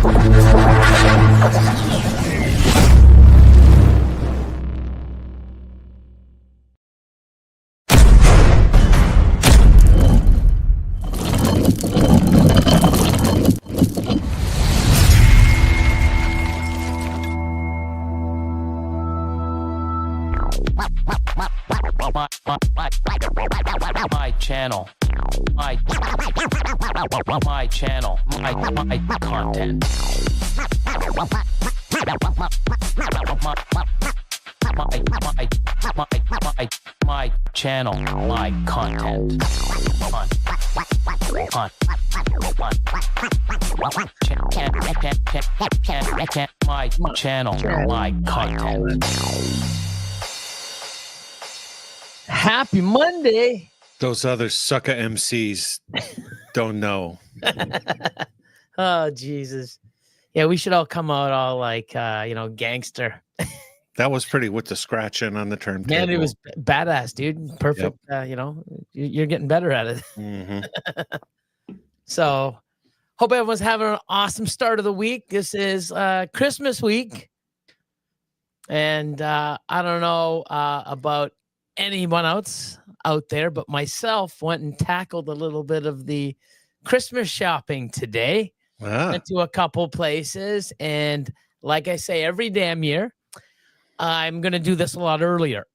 My channel, my channel, my content, my channel, my content, my channel, my content. Happy Monday. Those other sucker MCs don't know. Oh, Jesus. Yeah, we should all come out all like, gangster. That was pretty with the scratching on the turntable. Man, it was badass, dude. Perfect. Yep. You're getting better at it. Mm-hmm. So, hope everyone's having an awesome start of the week. This is Christmas week. And I don't know about anyone else out there, but myself went and tackled a little bit of the Christmas shopping today. Went to a couple places, and like I say every damn year, I'm gonna do this a lot earlier.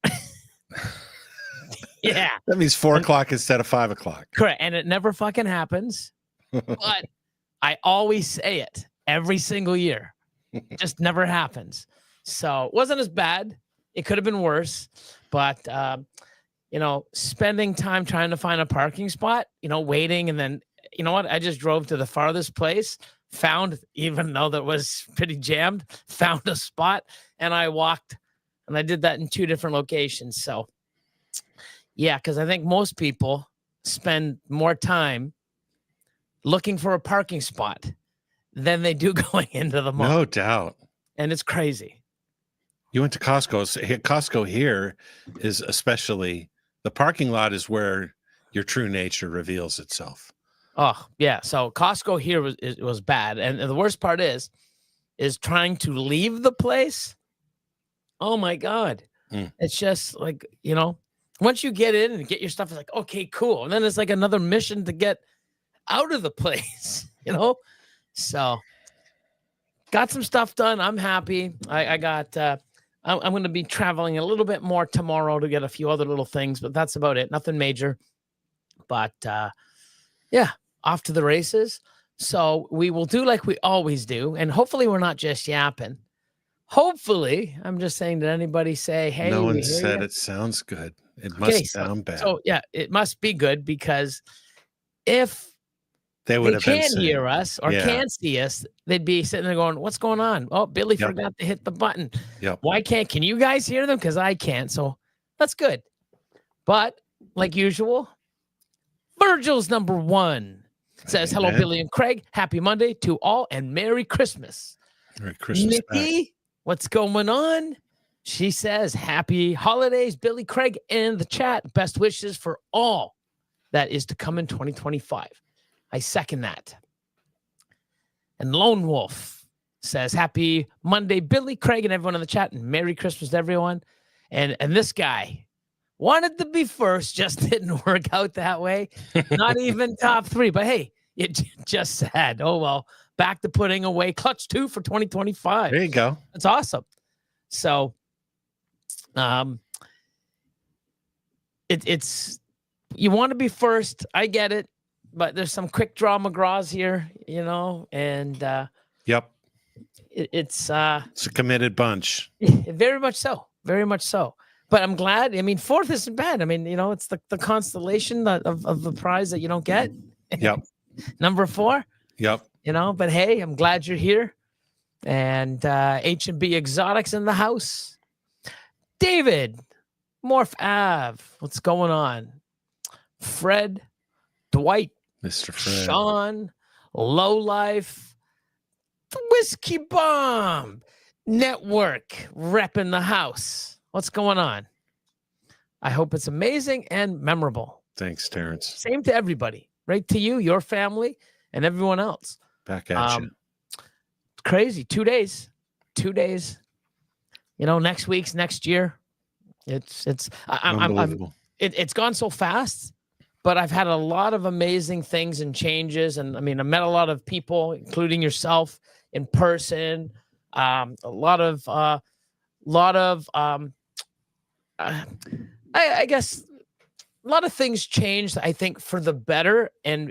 Yeah, that means 4 o'clock instead of 5 o'clock. Correct, and it never fucking happens. But I always say it every single year. It just never happens. So it wasn't as bad. It could have been worse, but spending time trying to find a parking spot, waiting, and then you know what? I just drove to the farthest place, found, even though that was pretty jammed, found a spot, and I walked, and I did that in 2 different locations. So, yeah, because I think most people spend more time looking for a parking spot than they do going into the mall. No doubt. And it's crazy. You went to Costco. Costco here is especially, the parking lot is where your true nature reveals itself. Oh, yeah. So Costco here was bad. And the worst part is trying to leave the place. Oh, my God. It's just like, once you get in and get your stuff, it's like, okay, cool. And then it's like another mission to get out of the place, So got some stuff done. I'm happy. I got, I'm going to be traveling a little bit more tomorrow to get a few other little things, but that's about it. Nothing major. But, yeah, off to the races. So we will do like we always do. And hopefully we're not just yapping. Hopefully, I'm just saying, did anybody say, hey, no one said it sounds good. It must sound bad. So, yeah, it must be good, because if they can't hear us or can't see us, they'd be sitting there going, what's going on? Oh, Billy forgot to hit the button. Yep. Why can you guys hear them? Because I can't. So that's good. But like usual, Virgil's number 1 says, hello, Billy and Craig. Happy Monday to all and Merry Christmas. Merry Christmas. Nikki, what's going on? She says, happy holidays, Billy, Craig, and the chat. Best wishes for all that is to come in 2025. I second that. And Lone Wolf says, happy Monday, Billy, Craig, and everyone in the chat, and Merry Christmas to everyone. And this guy wanted to be first, just didn't work out that way. Not even top 3, but hey, it just sad. Oh, well, back to putting away clutch 2 for 2025. There you go. That's awesome. So, it's, you want to be first. I get it. But there's some quick draw McGraws here, and yep, it's a committed bunch. Very much so, very much so. But I'm glad. I mean, 4th isn't bad. I mean, it's the constellation of the prize that you don't get. Yep. Number 4. Yep. But hey, I'm glad you're here. And H&B Exotics in the house. David, Morph Ave, what's going on? Fred, Dwight, Mr. Fred, Sean, Low Life, the Whiskey Bomb Network, repping the house. What's going on? I hope it's amazing and memorable. Thanks, Terrence. Same to everybody, right? To you, your family, and everyone else. Back at you. crazy. 2 days. 2 days. You know, next week's next year. Unbelievable. It's gone so fast, but I've had a lot of amazing things and changes. And I mean, I met a lot of people, including yourself, in person. A lot of I guess a lot of things changed, I think, for the better, and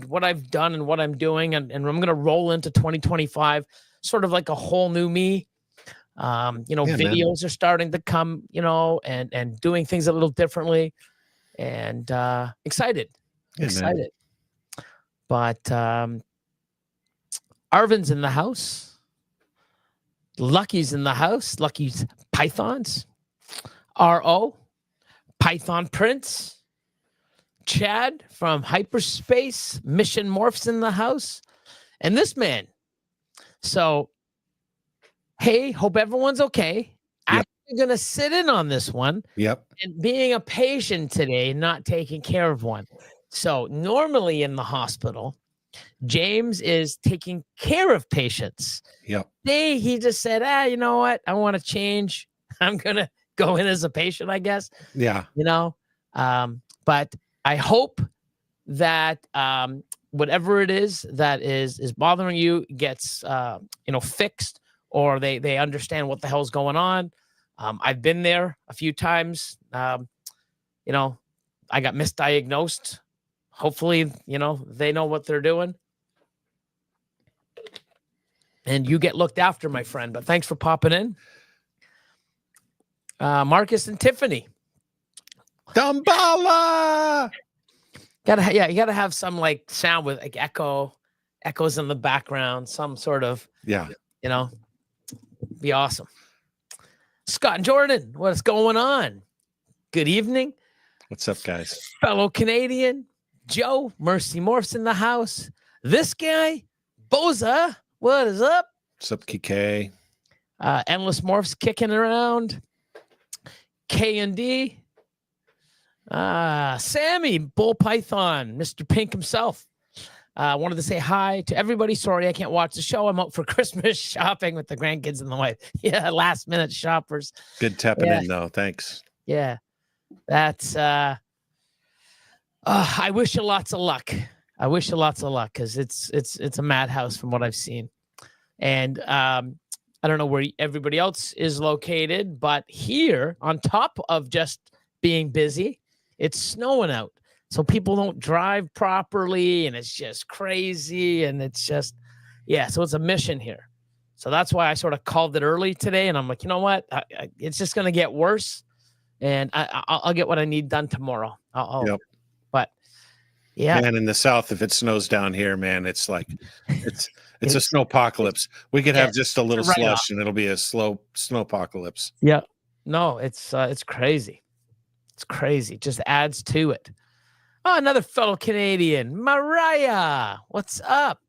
what I've done and what I'm doing, and I'm going to roll into 2025 sort of like a whole new me. You know, videos are starting to come, you know, and doing things a little differently, and excited. Man. But Arvin's in the house. Lucky's in the house. Lucky's Pythons. RO. Python Prince. Chad from Hyperspace. Mission Morphs in the house. And this man. So, hey, hope everyone's okay. Yep. I'm going to sit in on this one. Yep. And being a patient today, not taking care of one. So normally in the hospital, James is taking care of patients. Yep. Today, he just said, you know what? I want to change. I'm going to go in as a patient, I guess. Yeah. You know, but I hope that whatever it is that is bothering you gets, you know, fixed, or they understand what the hell's going on. I've been there a few times. You know, I got misdiagnosed. Hopefully, you know, they know what they're doing. And you get looked after, my friend. But thanks for popping in. Marcus and Tiffany. Dambala! You gotta have some like sound with like echoes in the background, some sort of, you know, be awesome. Scott and Jordan, what's going on? Good evening. What's up, guys? Fellow Canadian, Joe, Mercy Morphs in the house. This guy, Boza, what is up? What's up, Kike? Endless Morphs kicking around. K&D. Sammy, Bull Python, Mr. Pink himself. Wanted to say hi to everybody. Sorry, I can't watch the show. I'm out for Christmas shopping with the grandkids and the wife. Yeah, last minute shoppers. Good tapping in, though. Thanks. Yeah, that's. I wish you lots of luck. I wish you lots of luck, because it's a madhouse from what I've seen, and I don't know where everybody else is located, but here, on top of just being busy, it's snowing out. So people don't drive properly, and it's just crazy, and it's just, yeah, so it's a mission here. So that's why I sort of called it early today, and I'm like, you know what? It's just going to get worse, and I'll get what I need done tomorrow. Yep. But, yeah. Man, in the South, if it snows down here, man, it's like, it's a snowpocalypse. We could have just a little slush, and it'll be a slow snowpocalypse. Yeah. No, it's crazy. It's crazy. It just adds to it. Oh, another fellow Canadian, Mariah. What's up?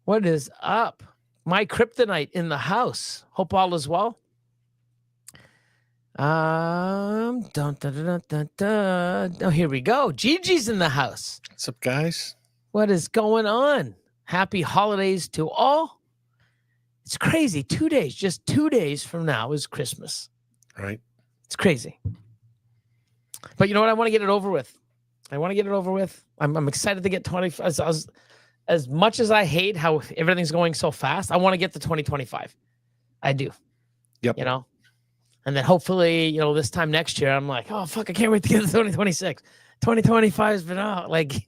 What is up? My kryptonite in the house. Hope all is well. Oh, here we go. Gigi's in the house. What's up, guys? What is going on? Happy holidays to all. It's crazy. 2 days, just 2 days from now is Christmas. Right. It's crazy. But you know what? I want to get it over with. I'm excited to get 20. As much as I hate how everything's going so fast, I want to get to 2025. I do. Yep. You know, and then hopefully, you know, this time next year, I'm like, oh fuck, I can't wait to get to 2026. 2025 has been out, like,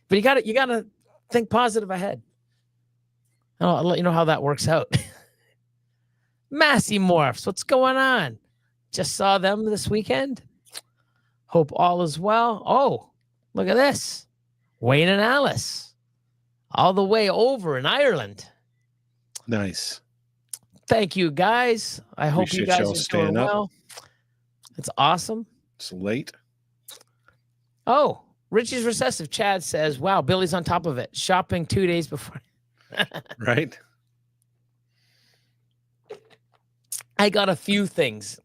but you gotta think positive ahead. I'll let you know how that works out. Massey Morphs, what's going on? Just saw them this weekend. Hope all is well. Oh, look at this. Wayne and Alice. All the way over in Ireland. Nice. Thank you, guys. I hope you guys are doing well. It's awesome. It's late. Oh, Richie's Recessive Chad says, wow, Billy's on top of it. Shopping 2 days before. Right. I got a few things,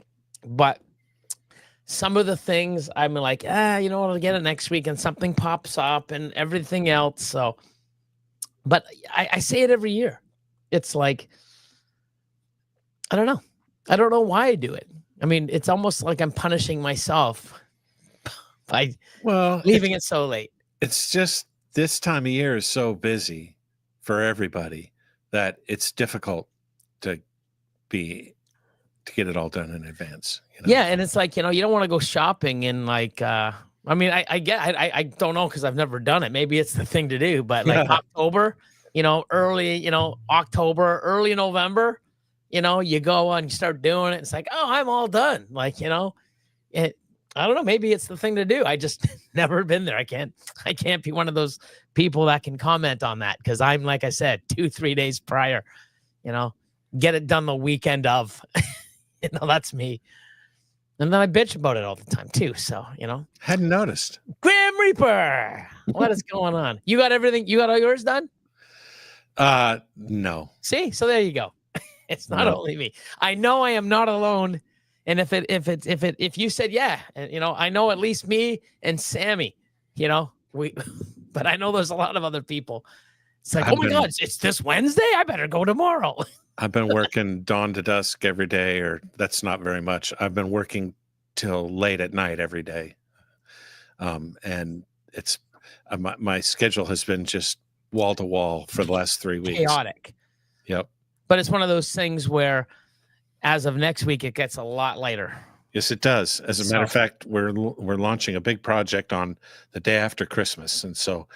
but some of the things I'm like, you know what, I'll get it next week, and something pops up and everything else. So, but I say it every year. it's like, I don't know. I don't know why I do it. I mean, it's almost like I'm punishing myself by leaving it so late. It's just this time of year is so busy for everybody that it's difficult to get it all done in advance. Yeah, and it's like, you don't want to go shopping in like I mean, I don't know because I've never done it. Maybe it's the thing to do, but like October, early, October, early November, you go and start doing it. It's like, oh, I'm all done. Like, I don't know. Maybe it's the thing to do. I just never been there. I can't be one of those people that can comment on that because I'm, like I said, 2-3 days prior, get it done the weekend of, that's me. And then I bitch about it all the time too. So, hadn't noticed. Grim Reaper. What is going on? You got everything? You got all yours done? No. See? So there you go. It's not only me. I know I am not alone. And if you said, yeah, and, I know at least me and Sammy, but I know there's a lot of other people. It's like, oh my God, it's this Wednesday. I better go tomorrow. I've been working dawn to dusk every day, or that's not very much. I've been working till late at night every day. And it's my schedule has been just wall to wall for the last 3 weeks. Chaotic. Yep. But it's one of those things where as of next week, it gets a lot lighter. Yes, it does. As a matter of fact, we're launching a big project on the day after Christmas. And so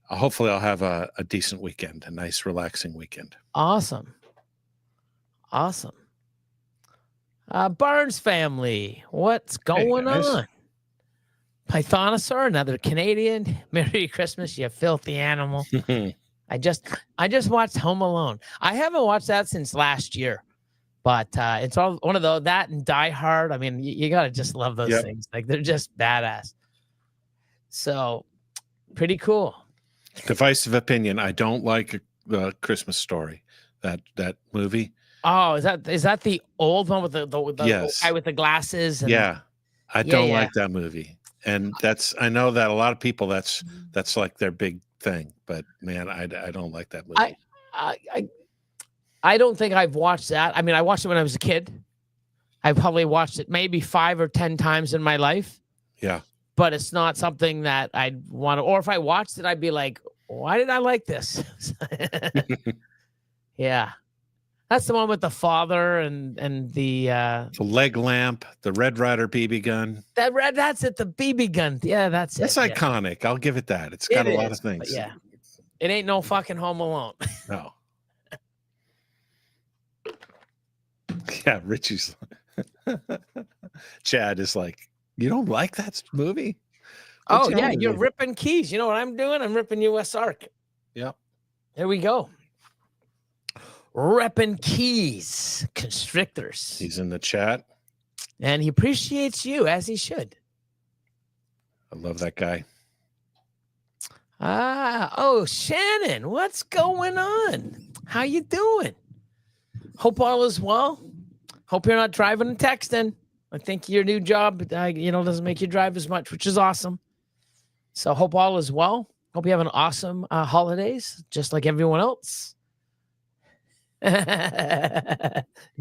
hopefully I'll have a decent weekend, a nice, relaxing weekend. Awesome. Barnes family, what's going on? Pythonosaur, another Canadian. Merry Christmas, you filthy animal. I just watched Home Alone. I haven't watched that since last year, but it's all one of those, that and Die Hard. I mean, you gotta just love those things. Like they're just badass. So pretty cool. Divisive opinion. I don't like the Christmas Story. That movie. Oh, is that the old one with the guy with the glasses? And, I don't like that movie. And I know that a lot of people that's like their big thing, but man, I don't like that movie. I don't think I've watched that. I mean, I watched it when I was a kid. I probably watched it maybe 5 or 10 times in my life. Yeah. But it's not something that I'd want to, or if I watched it, I'd be like, why did I like this? Yeah. That's the one with the father and the leg lamp, the Red Ryder BB gun. That's it, the BB gun. Yeah, that's iconic. I'll give it that. It's got a lot of things. Yeah. It ain't no fucking Home Alone. No. Yeah, Richie's Chad is like, you don't like that movie? Oh, yeah, you're ripping keys. You know what I'm doing? I'm ripping US Arc. Yeah. There we go. Repping keys, constrictors. He's in the chat. And he appreciates you, as he should. I love that guy. Shannon, what's going on? How you doing? Hope all is well. Hope you're not driving and texting. I think your new job, doesn't make you drive as much, which is awesome. So hope all is well. Hope you have an awesome holidays, just like everyone else.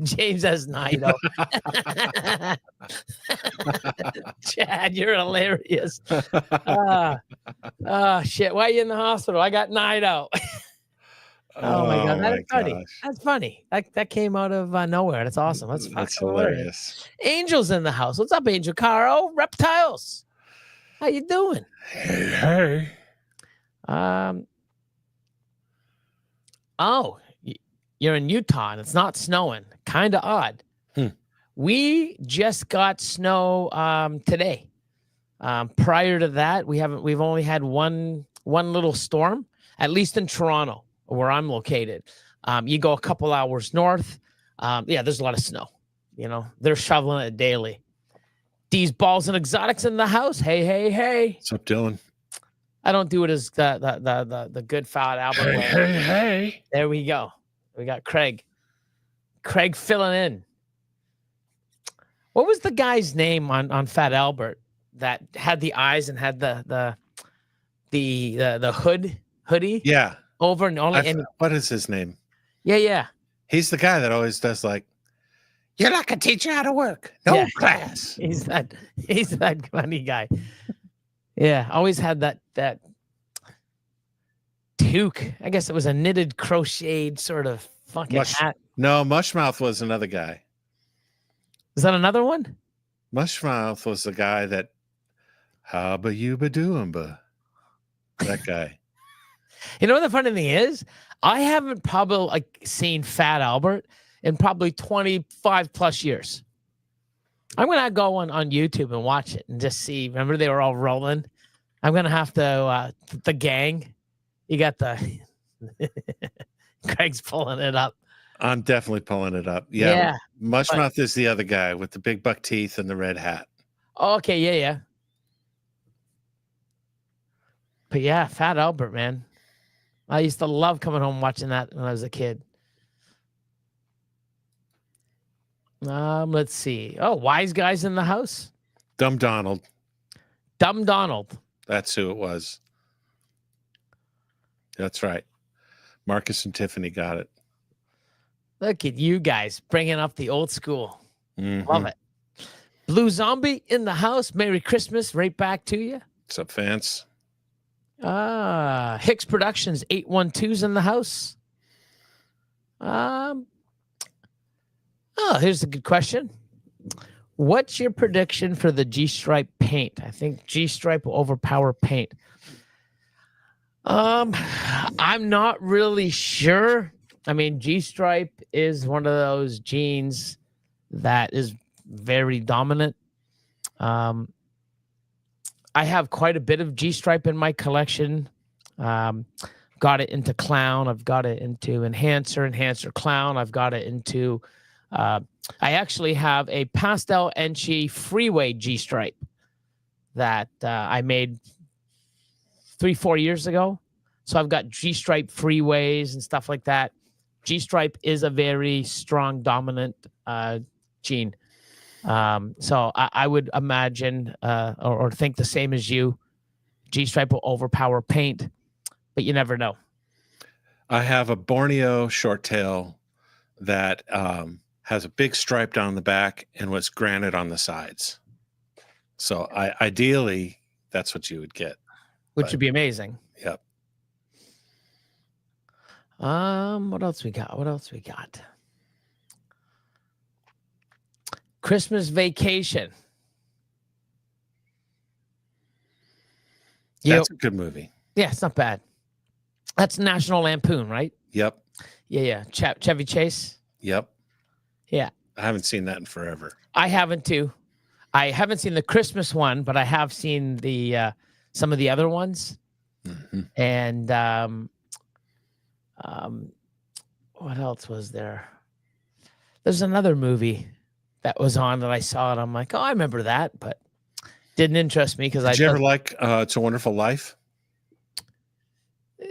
James has Nido. Chad, you're hilarious. Shit. Why are you in the hospital? I got Nido. Oh my God, that's funny. Gosh. That's funny. That came out of nowhere. That's awesome. That's hilarious. Angel's in the house. What's up, Angel? Caro Reptiles. How you doing? Hey. You're in Utah and it's not snowing. Kind of odd. We just got snow today. Prior to that, we've only had one little storm, at least in Toronto, where I'm located. You go a couple hours north. There's a lot of snow. They're shoveling it daily. These balls and exotics in the house. Hey. What's up, Dylan? I don't do it as the good fat Albert. Hey. There we go. We got Craig. Craig filling in. What was the guy's name on Fat Albert that had the eyes and had the hoodie? Yeah. Over and only. What is his name? Yeah, yeah. He's the guy that always does like, you're not gonna teach you how to work. No Yeah. class. He's that funny guy. Yeah, always had that toque. I guess it was a knitted crocheted sort of fucking hat. No, Mushmouth was another guy. Is that another one? Mushmouth was the guy that Haba Yuba Doomba. That guy. You know what the funny thing is? I haven't probably like seen Fat Albert in probably 25 plus years. I'm gonna go on YouTube and watch it and just see. Remember they were all rolling? I'm gonna have to the gang. You got the Craig's pulling it up. I'm definitely pulling it up. Yeah. Yeah, Mushmouth is the other guy with the big buck teeth and the red hat. Oh, okay, yeah. But yeah, Fat Albert, man. I used to love coming home watching that when I was a kid. Let's see. Oh, Wise Guys in the House. Dumb Donald. Dumb Donald. That's who it was. That's right. Marcus and Tiffany got it. Look at you guys bringing up the old school. Mhm. Love it. Blue Zombie in the House. Merry Christmas. Right back to you. What's up, fans? Hicks Productions 812's in the house. Here's a good question. What's your prediction for the G-Stripe paint? I think G-Stripe will overpower paint. I'm not really sure. I mean, G-Stripe is one of those genes that is very dominant. I have quite a bit of G-Stripe in my collection. Got it into clown. I've got it into enhancer clown. I've got it into I actually have a pastel Enchi freeway G-Stripe that I made 3-4 years ago. So I've got G-Stripe freeways and stuff like that. G-Stripe is a very strong, dominant gene. So I would imagine or think the same as you. G-Stripe will overpower paint, but you never know. I have a Borneo short tail that has a big stripe down the back and was granite on the sides. So ideally, that's what you would get. Which would be amazing. Yep. What else we got? Christmas Vacation. That's a good movie. Yeah, it's not bad. That's National Lampoon, right? Yep. Yeah. Chevy Chase. Yep. Yeah. I haven't seen that in forever. I haven't too. I haven't seen the Christmas one, but I have seen the some of the other ones. Mm-hmm. And what else was there? There's another movie that was on that I saw and I'm like, oh, I remember that, but didn't interest me because Did you ever like It's a Wonderful Life?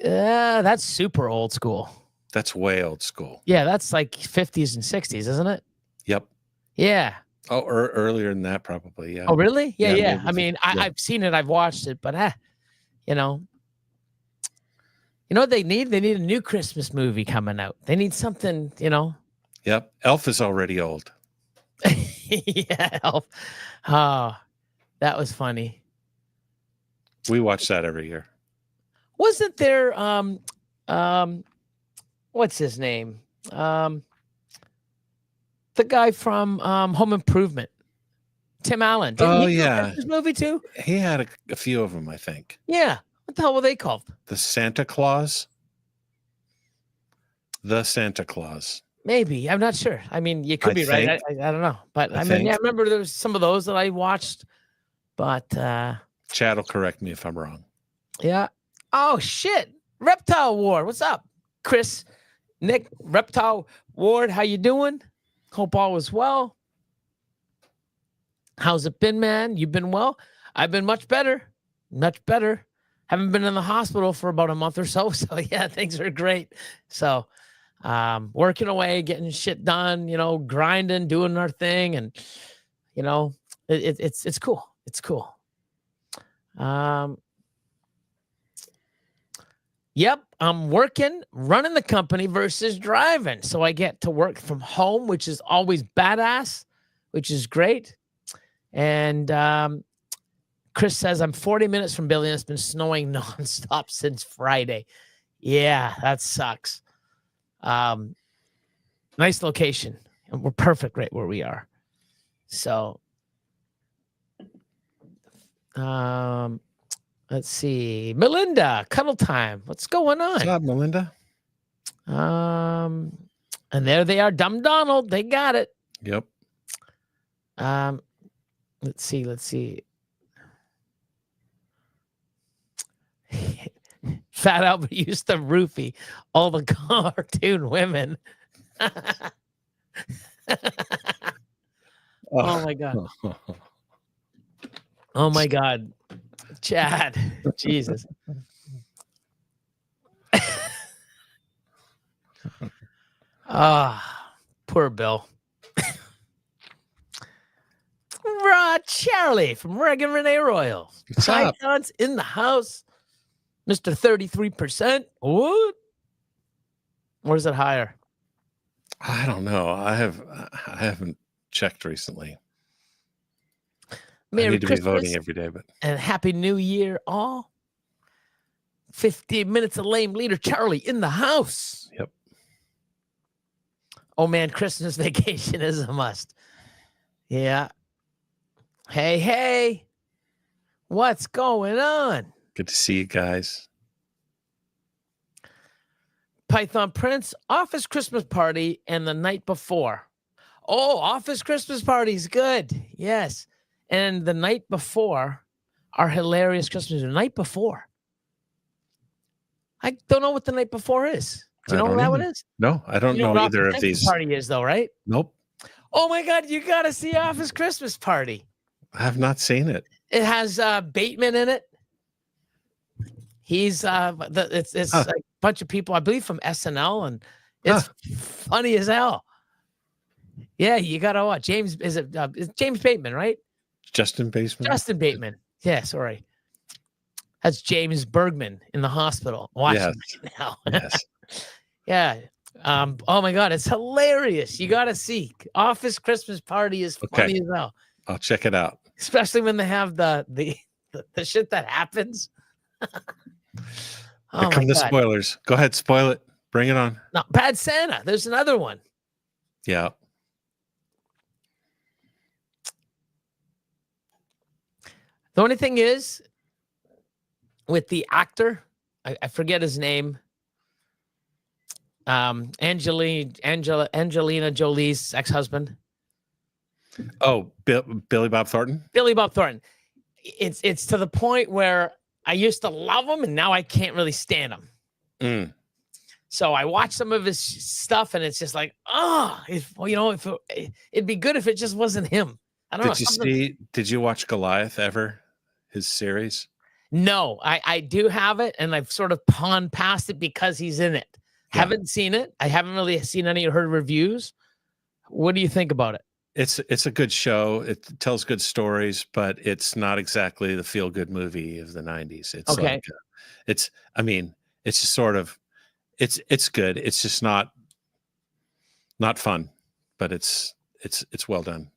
That's super old school. That's way old school. Yeah, that's like 50s and 60s, isn't it? Yep. Yeah. Oh, or earlier than that, probably. Yeah. Oh, really? Yeah. Yeah, I mean, I've seen it, I've watched it, but you know what they need? They need a new Christmas movie coming out. They need something, Yep. Elf is already old. Yeah, Elf. Oh, that was funny. We watch that every year. Wasn't there what's his name? The guy from Home Improvement. Tim Allen. Didn't he do his movie too? He had a few of them, I think. Yeah. What the hell were they called? The Santa Claus. The Santa Claus. Maybe. I'm not sure. I mean, you could be right. I don't know. But I mean, yeah, I remember there was some of those that I watched. But Chad will correct me if I'm wrong. Yeah. Oh shit. Reptile Ward. What's up? Chris, Nick, Reptile Ward, how you doing? Hope all is well. How's it been, man? You've been well? I've been much better. Much better. Haven't been in the hospital for about a month or so. So yeah, things are great. So working away, getting shit done, grinding, doing our thing. And, it's cool. It's cool. Yep, I'm working, running the company versus driving. So I get to work from home, which is always badass, which is great. And Chris says, I'm 40 minutes from Billy and it's been snowing nonstop since Friday. Yeah, that sucks. Nice location. And we're perfect right where we are. So, let's see. Melinda, cuddle time. What's going on? What's up, Melinda? And there they are. Dumb Donald. They got it. Yep. Let's see. Fat Albert used to roofie all the cartoon women. Oh my God. Oh my God. Chad. Jesus. Poor Bill. Charlie from Reagan Renee Royal. What's up? Pythons in the house. Mr. 33%. What? Or is it higher? I don't know. I haven't checked recently. Merry I need to Christmas be voting every day, but and Happy New Year, all. 15 minutes of lame leader Charlie in the house. Yep. Oh man, Christmas vacation is a must. Yeah. Hey. What's going on? good to see you guys. Python Prince, office Christmas party and the night before. Oh, office Christmas party's good. Yes. And the night before, our hilarious Christmas. The night before. I don't know what the night before is. Do you know what that one is? No, I don't know what either Office of these. Christmas party is though, right? Nope. Oh my God, you got to see Office Christmas Party. I have not seen it. It has Bateman in it. He's it's a bunch of people, I believe, from SNL, and it's funny as hell. Yeah, you gotta watch. James, is it it's James Bateman, right? Justin Bateman. Justin Bateman. Yeah, sorry. That's James Bergman in the hospital. Watch it right now. Yes. Yeah. Oh my God, it's hilarious. You gotta see. Office Christmas Party is funny as hell. I'll check it out. Especially when they have the shit that happens. Here come the spoilers. Go ahead, spoil it. Bring it on. No, Bad Santa. There's another one. Yeah. The only thing is, with the actor, I forget his name. Angelina Jolie's ex-husband. Oh, Billy Bob Thornton. Billy Bob Thornton. It's to the point where I used to love him, and now I can't really stand him. Mm. So I watch some of his stuff, and it's just like, it'd be good if it just wasn't him. I don't know. Did you watch Goliath ever? His series? No, I do have it, and I've sort of pawned past it because he's in it. Yeah. Haven't seen it. I haven't really seen any or heard reviews. What do you think about it? It's a good show. It tells good stories, but it's not exactly the feel-good movie of the 90s. It's okay. It's just sort of, it's good. It's just not fun, but it's well done.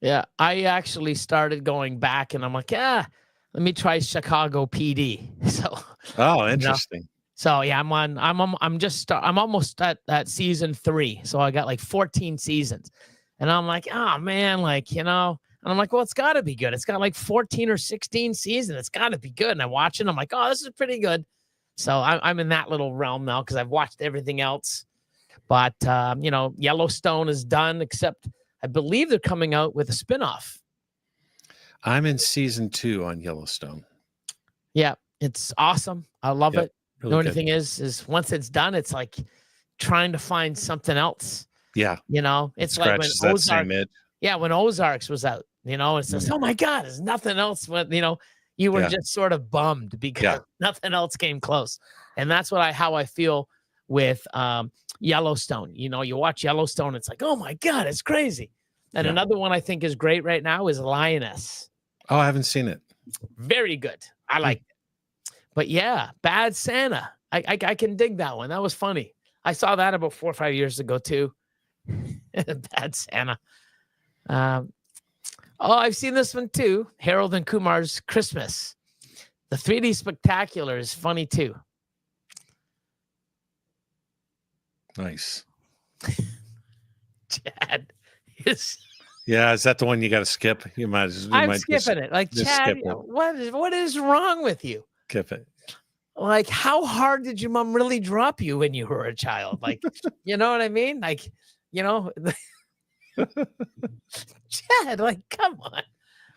Yeah. I actually started going back, and I'm like, let me try Chicago PD. So. Oh, interesting. So yeah, I'm almost at season 3. So I got like 14 seasons. And I'm like, oh man, and I'm like, well, it's got to be good. It's got like 14 or 16 seasons. It's got to be good. And I watch it. I'm like, oh, this is pretty good. So I'm in that little realm now because I've watched everything else. But, Yellowstone is done, except I believe they're coming out with a spinoff. I'm in season 2 on Yellowstone. Yeah, it's awesome. I love it. Really the only thing is once it's done, it's like trying to find something else. Yeah. It's like when when Ozarks was out, it's just, oh my God, there's nothing else. When, you were just sort of bummed because nothing else came close. And that's how I feel with Yellowstone. You watch Yellowstone, it's like, oh my God, it's crazy. And another one I think is great right now is Lioness. Oh, I haven't seen it. Very good. I like it. But yeah, Bad Santa. I can dig that one. That was funny. I saw that about 4 or 5 years ago too. Bad Santa. I've seen this one too. Harold and Kumar's Christmas. The 3D Spectacular is funny too. Nice. Chad is. Yeah, is that the one you got to skip? I'm skipping it. Like, Chad, what is wrong with you? Skip it. Like, how hard did your mom really drop you when you were a child? Like, you know what I mean? Like, you know, Chad, like, come on.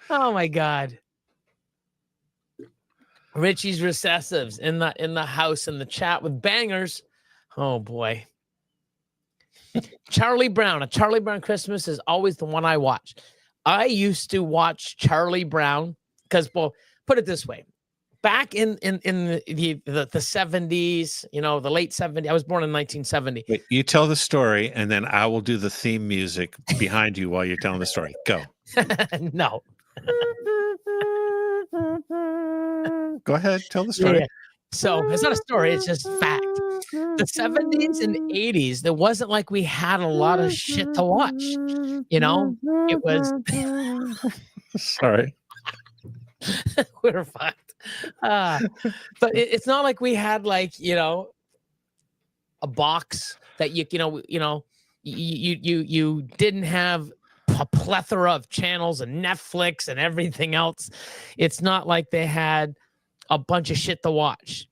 Oh my God. Richie's Recessives in the house in the chat with bangers. Oh boy. Charlie Brown. A Charlie Brown Christmas is always the one I watch. I used to watch Charlie Brown because, well, put it this way. Back in the 70s, you know, the late 70s. I was born in 1970. Wait, you tell the story, and then I will do the theme music behind you while you're telling the story. Go. No. Go ahead. Tell the story. Yeah. So it's not a story. It's just fact. The 70s and 80s, there wasn't like we had a lot of shit to watch. You know, it was. Sorry. We're fucked. But it's not like we had like, you know, a box that you didn't have a plethora of channels and Netflix and everything else. It's not like they had a bunch of shit to watch.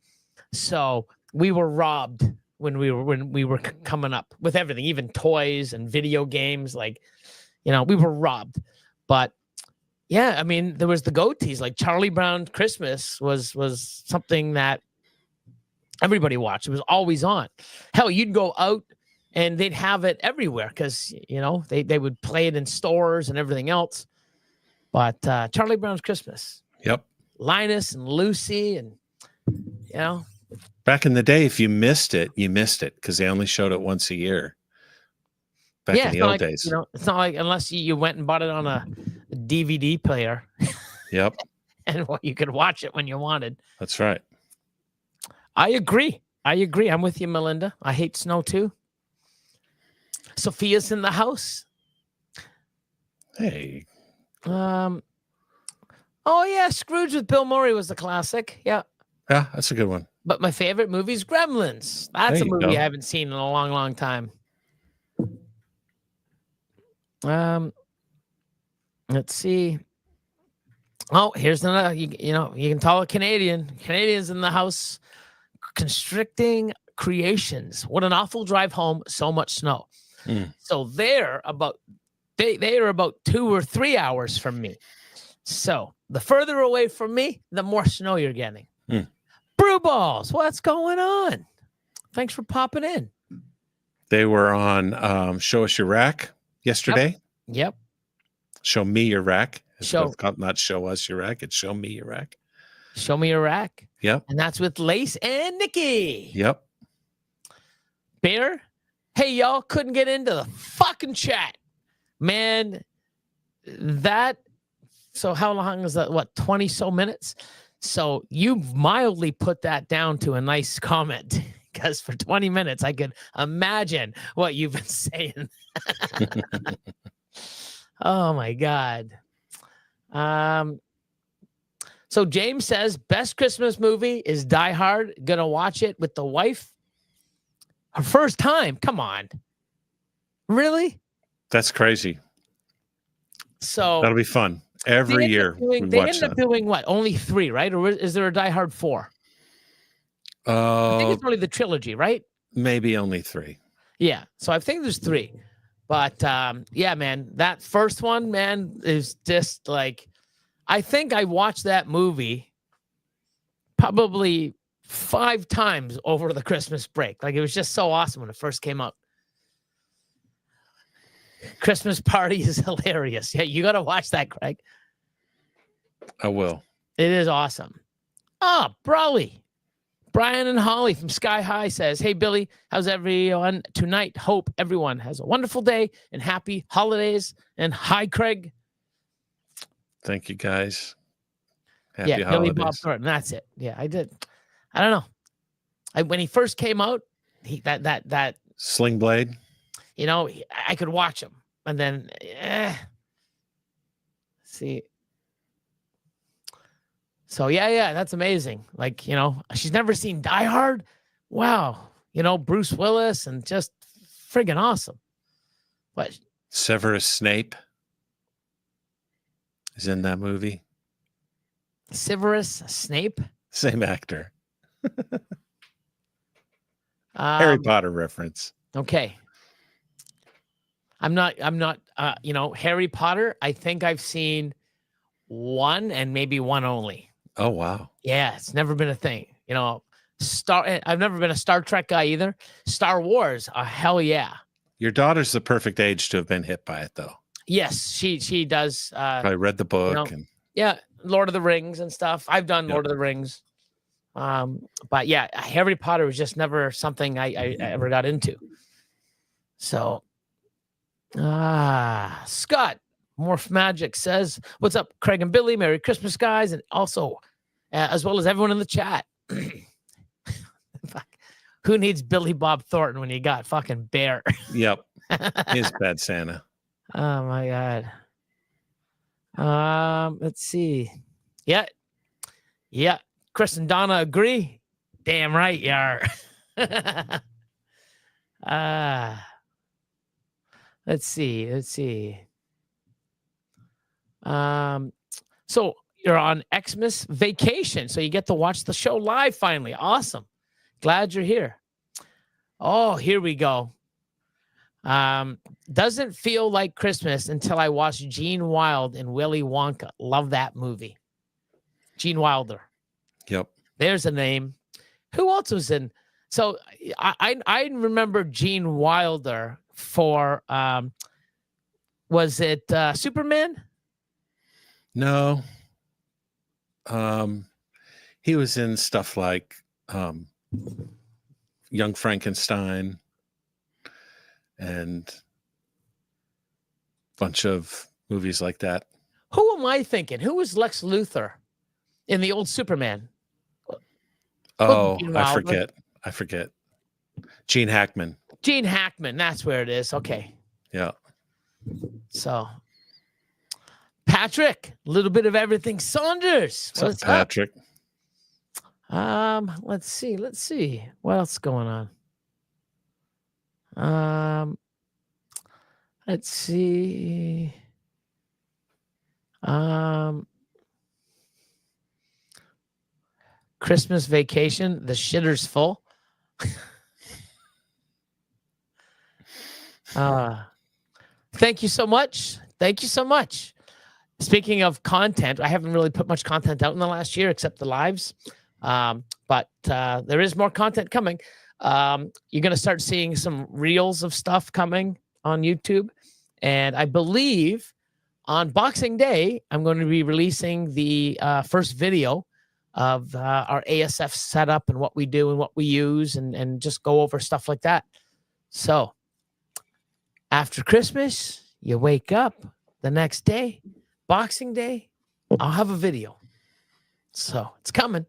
So we were robbed when we were coming up with everything, even toys and video games. Like, you know, we were robbed. But yeah, I mean, there was the go-tos. Like Charlie Brown Christmas was something that everybody watched. It was always on. Hell, you'd go out and they'd have it everywhere because, you know, they would play it in stores and everything else. But Charlie Brown's Christmas. Yep. Linus and Lucy and, you know. Back in the day, if you missed it, you missed it because they only showed it once a year. Back in the old days. You know, it's not like unless you went and bought it on a DVD player. Yep. And you could watch it when you wanted. That's right. I agree. I'm with you, Melinda. I hate snow too. Sophia's in the house. Hey. Oh yeah, Scrooge with Bill Murray was the classic. Yeah. Yeah, that's a good one. But my favorite movie is Gremlins. That's a movie go. I haven't seen in a long, long time. Let's see. Oh, here's another. You know, you can tell a Canadian. Canadians in the house. Constricting creations. What an awful drive home. So much snow. So they're about 2 or 3 hours from me. So the further away from me, the more snow you're getting. Brew balls, what's going on? Thanks for popping in. They were on Show Us Your Rack yesterday. Yep. Show Me Your Rack. Not Show Us Your Rack. It's Show Me Your Rack. Show Me Your Rack. Yep. And that's with Lace and Nikki. Yep. Bear. Hey, y'all couldn't get into the fucking chat. Man, so how long is that? What, 20 so minutes? So you mildly put that down to a nice comment because for 20 minutes, I could imagine what you've been saying. Oh my God. So James says, best Christmas movie is Die Hard. Gonna watch it with the wife. Her first time. Come on. Really? That's crazy. So that'll be fun. Every year. They ended up doing what? Only 3, right? Or is there a Die Hard 4? I think it's only the trilogy, right? Maybe only 3. Yeah. So I think there's 3. But yeah, man, that first one, man, is just like, I think I watched that movie probably 5 times over the Christmas break. Like, it was just so awesome when it first came out. Christmas Party is hilarious. Yeah, you got to watch that, Craig. I will. It is awesome. Oh, Brawley. Brian and Holly from Sky High says, hey, Billy, how's everyone tonight? Hope everyone has a wonderful day and happy holidays. And hi, Craig. Thank you, guys. Happy Billy holidays. Bob Thornton. That's it. Yeah, I did. I don't know. when he first came out, that Sling Blade. you know, I could watch him, and then see. So yeah, that's amazing. Like, you know, she's never seen Die Hard. Wow, you know, Bruce Willis, and just friggin' awesome. But Severus Snape is in that movie. Severus Snape, Same actor. Harry Potter reference. Okay. I'm not, you know, Harry Potter, I think I've seen one and maybe one only. Oh, wow. Yeah, it's never been a thing. You know, I've never been a Star Trek guy either. Star Wars, hell yeah. Your daughter's the perfect age to have been hit by it, though. Yes, she does. I read the book. You know, and yeah, Lord of the Rings and stuff. I've done Lord of the Rings. But yeah, Harry Potter was just never something I ever got into. So, Scott, Morph Magic says, what's up, Craig and Billy? Merry Christmas, guys. And also, as well as everyone in the chat. Fuck. Who needs Billy Bob Thornton when you got fucking Bear? Yep. He's Bad Santa. Oh my God. Let's see. Yeah. Chris and Donna agree. Damn right you are. Let's see. So you're on Xmas vacation, so you get to watch the show live finally. Awesome. Glad you're here. Oh, here we go. Doesn't feel like Christmas until I watch Gene Wilder and Willy Wonka. Love that movie. Gene Wilder. Yep. There's a name. Who else was in? So I remember Gene Wilder for was it Superman? No. He was in stuff like Young Frankenstein and a bunch of movies like that. Who am I thinking? Who was Lex Luthor in the old Superman? Oh, I forget. Gene Hackman. Gene Hackman. That's where it is. Okay. Yeah. So, Patrick, a little bit of everything. Saunders. What's up, Patrick? Let's see. What else is going on? Let's see. Christmas vacation. The shitter's full. Thank you so much. Speaking of content, I haven't really put much content out in the last year except the lives. But there is more content coming. You're going to start seeing some reels of stuff coming on YouTube. And I believe on Boxing Day, I'm going to be releasing the first video of our ASF setup and what we do and what we use and just go over stuff like that. So after Christmas, you wake up the next day, Boxing Day, I'll have a video. So it's coming.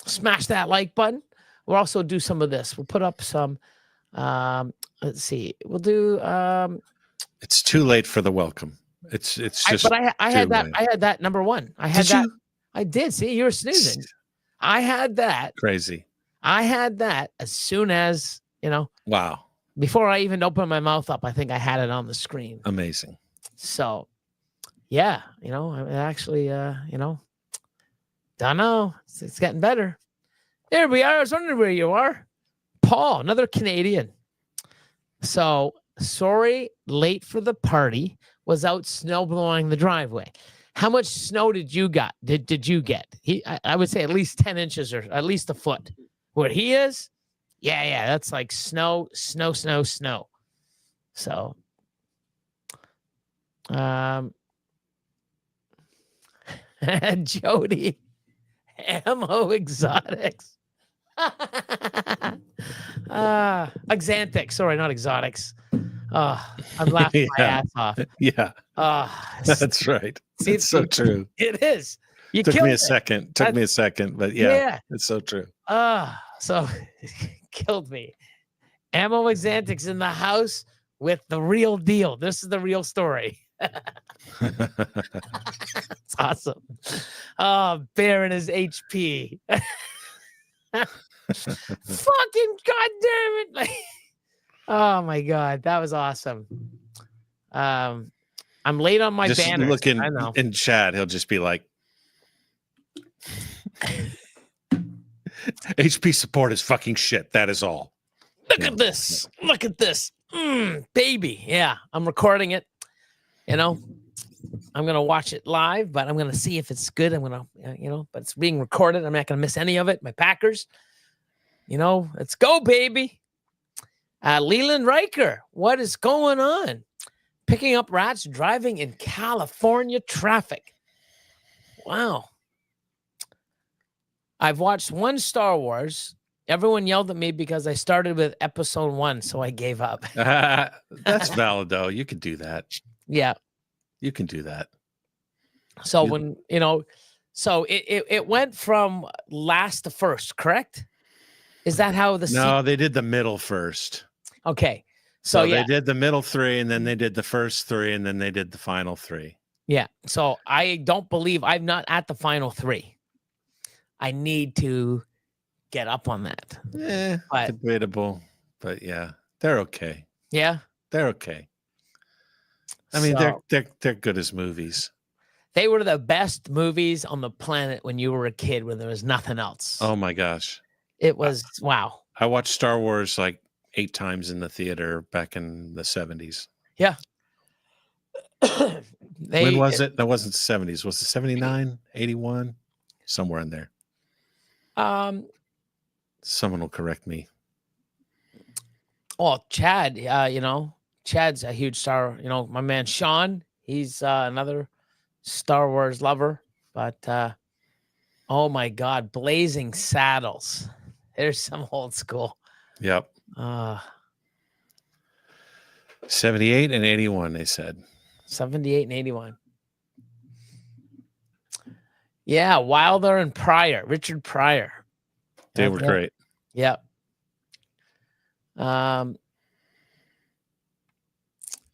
Smash that like button. We'll also do some of this. We'll put up some, let's see. We'll do. It's too late for the welcome. It's just. But I had that. late. I had that number one. I had Did that. you? I did. See, you were snoozing. I had that. Crazy. I had that as soon as, Wow. before I even opened my mouth up, I think I had it on the screen. Amazing. So, yeah, I actually, don't know. It's getting better. There we are. I was wondering where you are. Paul, another Canadian. So, sorry, late for the party. Was out snow blowing the driveway. How much snow did you get? Did you get? I would say at least 10 inches or at least a foot. Where he is, yeah, that's like snow. So, Jody, Ammo Exotics. Exantics. Sorry, not exotics. I'm laughing my ass off. Yeah. That's right. See, it's so true. It is. You Took killed me a it. second. Took me a second, but yeah, it's so true. So killed me. Ammo Exantics in the house with the real deal. This is the real story. It's awesome. Oh, Bear and his HP. Fucking goddamn it. Like, oh my God. That was awesome. I'm late on my just banners. looking I know. in chat, he'll just be like, HP support is fucking shit. That is all. Look at this. Look at this. Baby. Yeah, I'm recording it. You know, I'm going to watch it live, but I'm going to see if it's good. I'm going to, but it's being recorded. I'm not going to miss any of it. My Packers, let's go, baby. Leland Riker, what is going on? Picking up rats driving in California traffic. Wow. I've watched one Star Wars. Everyone yelled at me because I started with episode 1, so I gave up. That's valid, though. You can do that. Yeah. You can do that. So when, so it went from last to first, correct? Is that how the No, they did the middle first. Okay. So yeah. they did the middle 3, and then they did the first 3, and then they did the final 3. Yeah. So I don't believe I'm not at the final 3. I need to get up on that. Debatable, but yeah, they're okay. Yeah, they're okay. I mean, they're good as movies. They were the best movies on the planet when you were a kid, when there was nothing else. Oh my gosh, it was wow. I watched Star Wars like 8 times in the theater back in the 70s. Yeah. When was it? That wasn't the 70s. Was it 79, 81? Somewhere in there. Someone will correct me. Oh, Chad, Chad's a huge star. My man Sean, he's another Star Wars lover. But oh my God, Blazing Saddles. There's some old school. Yep. 78 and 81, they said. 78 and 81. Yeah, Wilder and Pryor, Richard Pryor. They were great. Yep.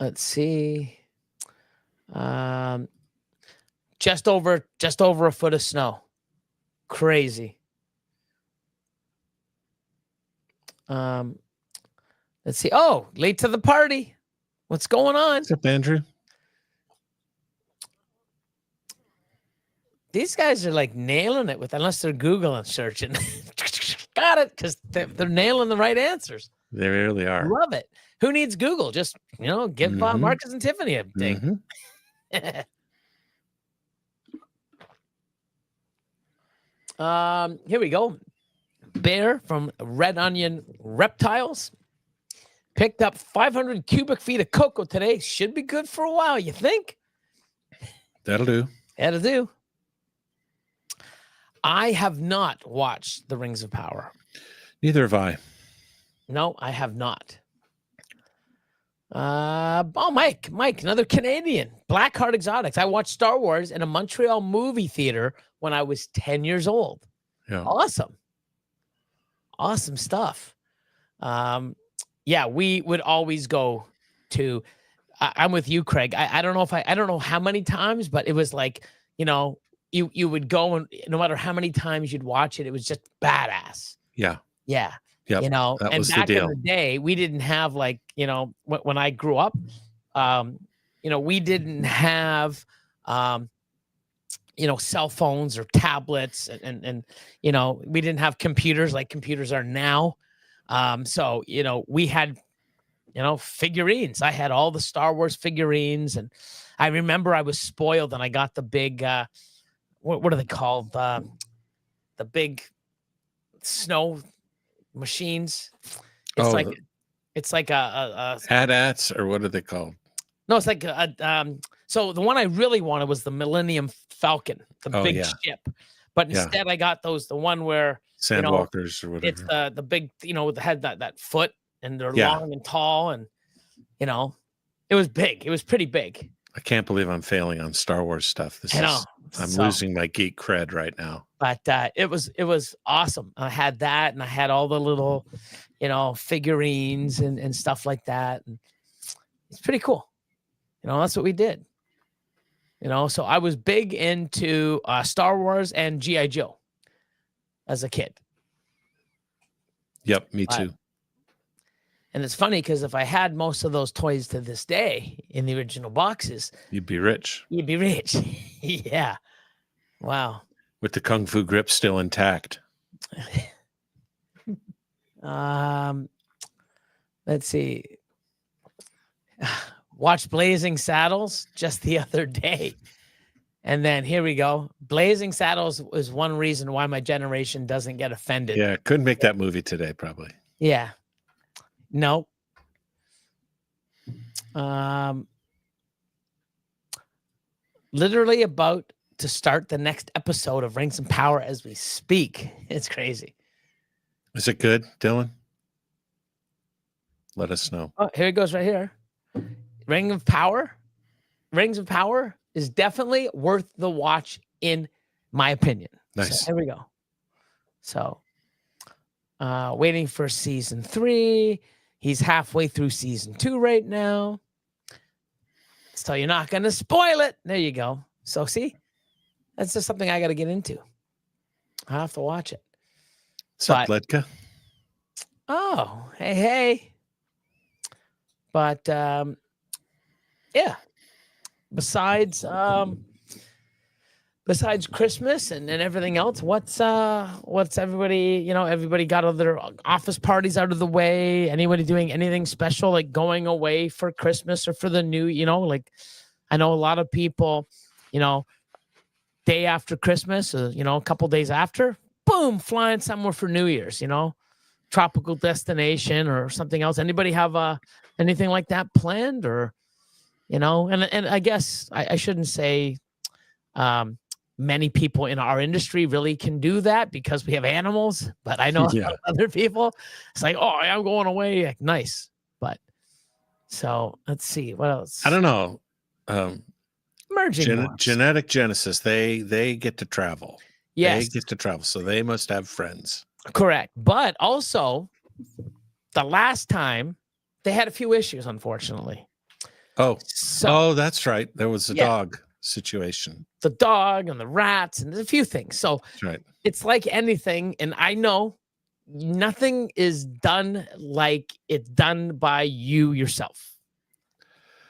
Let's see. Just over a foot of snow. Crazy. Let's see. Oh, late to the party. What's going on? What's up, Andrew? These guys are like nailing it unless they're Googling searching. Got it, because they're nailing the right answers. They really are. Love it. Who needs Google? Just, give Marcus and Tiffany a ding. Here we go. Bear from Red Onion Reptiles picked up 500 cubic feet of cocoa today. Should be good for a while, you think? That'll do. That'll do. I have not watched The Rings of Power. Neither have I. No, I have not. Mike, another Canadian. Blackheart Exotics. I watched Star Wars in a Montreal movie theater when I was 10 years old. Yeah. Awesome stuff. Yeah, we would always go to, I'm with you, Craig. I don't know how many times, but it was like, you would go, and no matter how many times you'd watch it, it was just badass. Yeah. Yeah. Yep. And was back the deal. in the day, we didn't have when I grew up, we didn't have, cell phones or tablets and we didn't have computers like computers are now. So, we had, figurines. I had all the Star Wars figurines, and I remember I was spoiled and I got the big, what are they called? The big snow machines. It's like a AT-ATs, or what are they called? No, it's like so the one I really wanted was the Millennium Falcon, the big ship. But instead I got the one where Sandwalkers or whatever. It's the big, it had that foot, and they're long and tall, and it was big. It was pretty big. I can't believe I'm failing on Star Wars stuff. I'm So- losing my geek cred right now. But it was awesome. I had that, and I had all the little, figurines and stuff like that. And it's pretty cool. That's what we did. So I was big into Star Wars and G.I. Joe as a kid. Yep, me too. And it's funny because if I had most of those toys to this day in the original boxes, You'd be rich. you'd be rich. Yeah. Wow. With the Kung Fu grip still intact. Let's see. Watched Blazing Saddles just the other day. And then here we go. Blazing Saddles is one reason why my generation doesn't get offended. Yeah, couldn't make that movie today, probably. Yeah. No. Literally about to start the next episode of Rings and Power as we speak. It's crazy. Is it good, Dylan? Let us know. Oh, here it goes right here. Rings of Power is definitely worth the watch in my opinion. Nice. So here we go. So waiting for season 3. He's halfway through season 2 right now. So you're not going to spoil it. There you go. So see, that's just something I got to get into. I have to watch it. What's up, Ledka? Oh, hey. But yeah. Besides Christmas and everything else, what's everybody, everybody got all their office parties out of the way? Anybody doing anything special, like going away for Christmas or for the new, like I know a lot of people, day after Christmas, a couple days after, boom, flying somewhere for New Year's, tropical destination or something else. Anybody have anything like that planned, or and I guess I shouldn't say many people in our industry really can do that because we have animals, but I know a lot of other people, it's like, oh, I'm going away, like, nice. But so let's see what else. I don't know. Merging genetic genesis, they get to travel. Yes, they get to travel, so they must have friends. Correct. But also the last time they had a few issues, unfortunately. Oh, that's right. There was a dog situation. The dog and the rats and there's a few things. So that's right. It's like anything. And I know nothing is done like it's done by you yourself.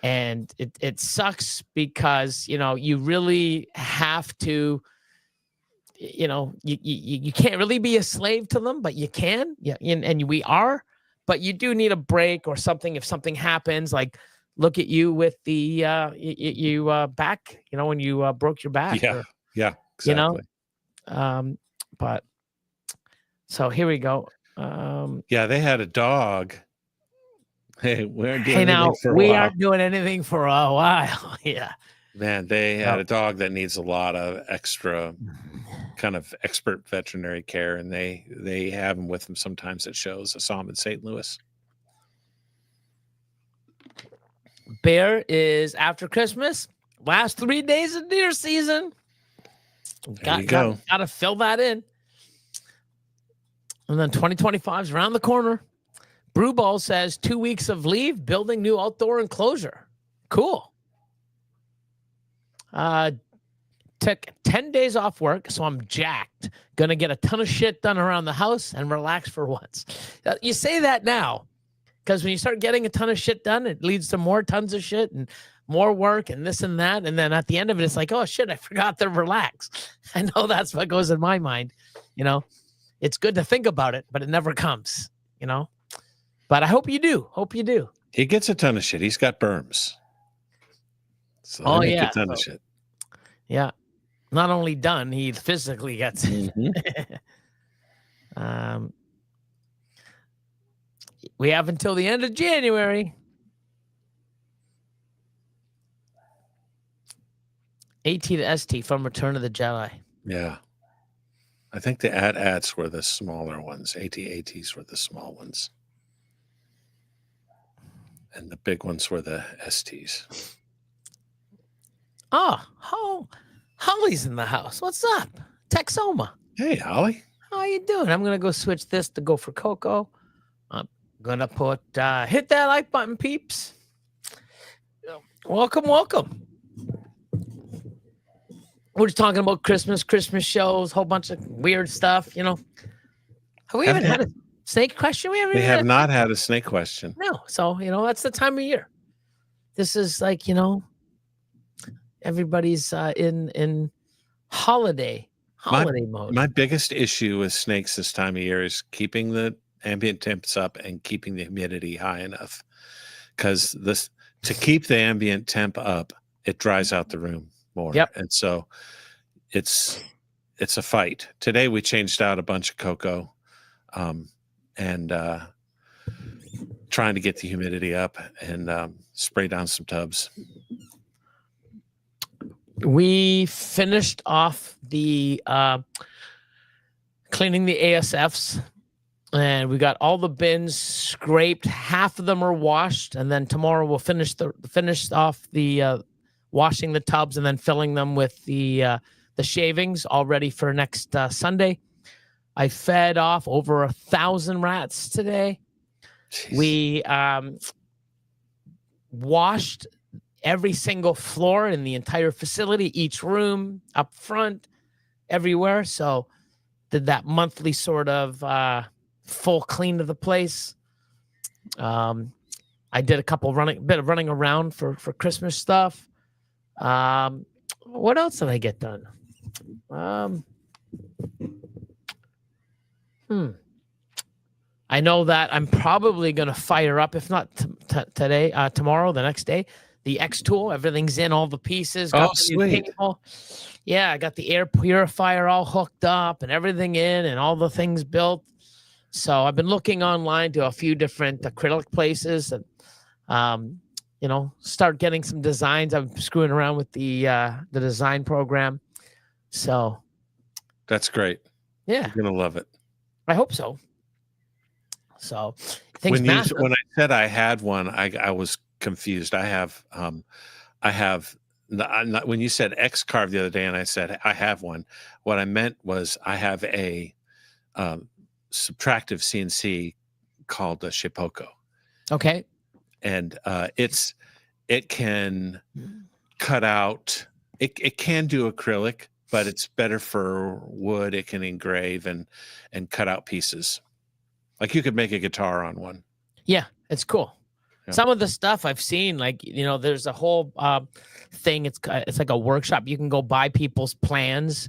And it sucks because, you really have to, you can't really be a slave to them, but you can. Yeah. And we are, but you do need a break or something. If something happens, like, look at you with the back, when you broke your back. Yeah, exactly. But so here we go. They had a dog. Hey, we aren't doing anything for a while. Yeah. Man, they had a dog that needs a lot of extra kind of expert veterinary care, and they have them with them sometimes at shows. I saw them in St. Louis. Bear is after Christmas, last 3 days of deer season. Got to fill that in. And then 2025 is around the corner. Brew Ball says 2 weeks of leave, building new outdoor enclosure. Cool. Took 10 days off work, so I'm jacked. Gonna get a ton of shit done around the house and relax for once. You say that now, because when you start getting a ton of shit done, it leads to more tons of shit and more work and this and that. And then at the end of it, it's like, oh shit, I forgot to relax. I know that's what goes in my mind. It's good to think about it, but it never comes, But I hope you do. He gets a ton of shit. He's got berms. So a ton of shit. Yeah. Not only done, he physically gets it. Mm-hmm. We have until the end of January. AT to ST from Return of the Jedi. Yeah. I think the AT-ATs were the smaller ones. AT-ATs were the small ones. And the big ones were the STs. Oh, Holly's in the house. What's up? Texoma. Hey, Holly. How you doing? I'm gonna go switch this to go for COCO. I'm gonna put hit that like button, peeps. Welcome, welcome. We're just talking about Christmas shows, whole bunch of weird stuff. You know, have we even had a snake question? We have not had a snake question. No, so you know that's the time of year. This is like, you know, everybody's in holiday mode. My biggest issue with snakes this time of year is keeping the ambient temps up and keeping the humidity high enough. Because to keep the ambient temp up, it dries out the room more. Yep. And so it's a fight. Today we changed out a bunch of COCO and trying to get the humidity up and spray down some tubs. We finished off the cleaning the ASFs, and we got all the bins scraped. Half of them are washed, and then tomorrow we'll finish off the washing the tubs and then filling them with the shavings, all ready for next Sunday. I fed off over 1,000 rats today. Jeez. We washed every single floor in the entire facility, each room, up front, everywhere. So did that monthly sort of full clean of the place. I did a couple bit of running around for Christmas stuff. What else did I get done? I know that I'm probably going to fire up, if not today, tomorrow, the next day, the X tool. Everything's in, all the pieces. Oh, sweet. Yeah, I got the air purifier all hooked up and everything in and all the things built. So I've been looking online to a few different acrylic places and, you know, start getting some designs. I'm screwing around with the design program. So that's great. Yeah. You're going to love it. I hope so. So when I said I had one, I was confused. I have when you said X carve the other day and I said I have one, what I meant was I have a subtractive CNC called a Shipoko. Okay. And it can cut out, it can do acrylic, but it's better for wood. It can engrave and cut out pieces. Like you could make a guitar on one. Yeah, it's cool. Yeah. Some of the stuff I've seen, like, you know, there's a whole thing. It's like a workshop. You can go buy people's plans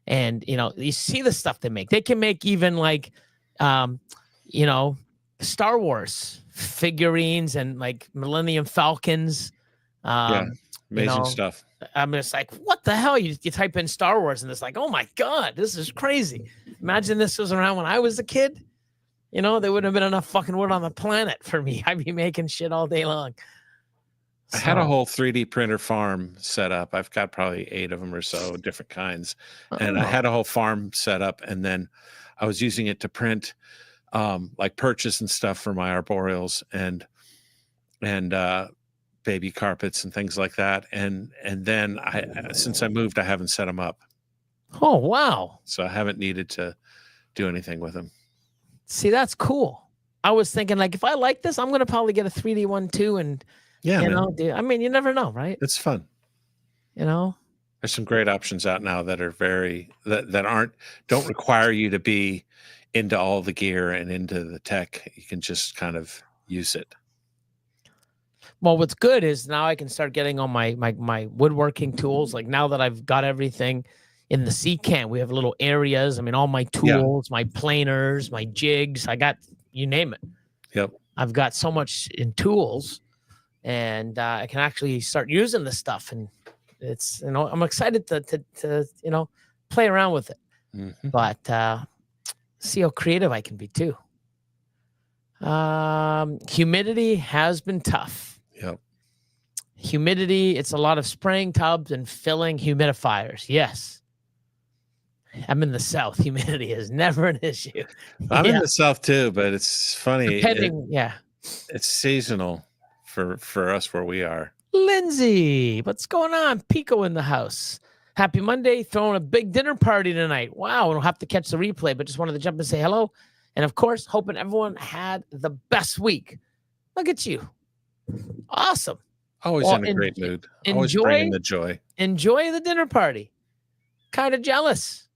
and, you know, you see the stuff they make. They can make even like, you know, Star Wars figurines and like Millennium Falcons. Yeah, amazing you know, stuff. I'm just like, what the hell? You type in Star Wars and it's like, oh my God, this is crazy. Imagine this was around when I was a kid. You know, there wouldn't have been enough fucking wood on the planet for me. I'd be making shit all day long. I had a whole 3D printer farm set up. I've got probably 8 of them or so, different kinds. And I had a whole farm set up. And then I was using it to print like perches and stuff for my arboreals and baby carpets and things like that. And then since I moved, I haven't set them up. Oh, wow. So I haven't needed to do anything with them. See, that's cool. I was thinking, like, if I like this, I'm going to probably get a 3D one too. And, yeah, you know, I mean, you never know, right? It's fun. You know, there's some great options out now that are don't require you to be into all the gear and into the tech. You can just kind of use it. Well, what's good is now I can start getting on my woodworking tools. Like now that I've got everything in the C camp, we have little areas. I mean, all my tools, my planers, my jigs, I got, you name it. Yep. I've got so much in tools and I can actually start using this stuff. And it's, you know, I'm excited to you know, play around with it. Mm-hmm. But see how creative I can be too. Humidity has been tough. Yep. Humidity, it's a lot of spraying tubs and filling humidifiers. Yes. I'm in the South. Humidity is never an issue. I'm in the South too, but it's funny. It's seasonal for us where we are. Lindsay, what's going on? Pico in the house. Happy Monday. Throwing a big dinner party tonight. Wow. I don't have to catch the replay, but just wanted to jump and say hello. And of course, hoping everyone had the best week. Look at you. Awesome. Always in a great mood. Always bringing the joy. Enjoy the dinner party. Kind of jealous.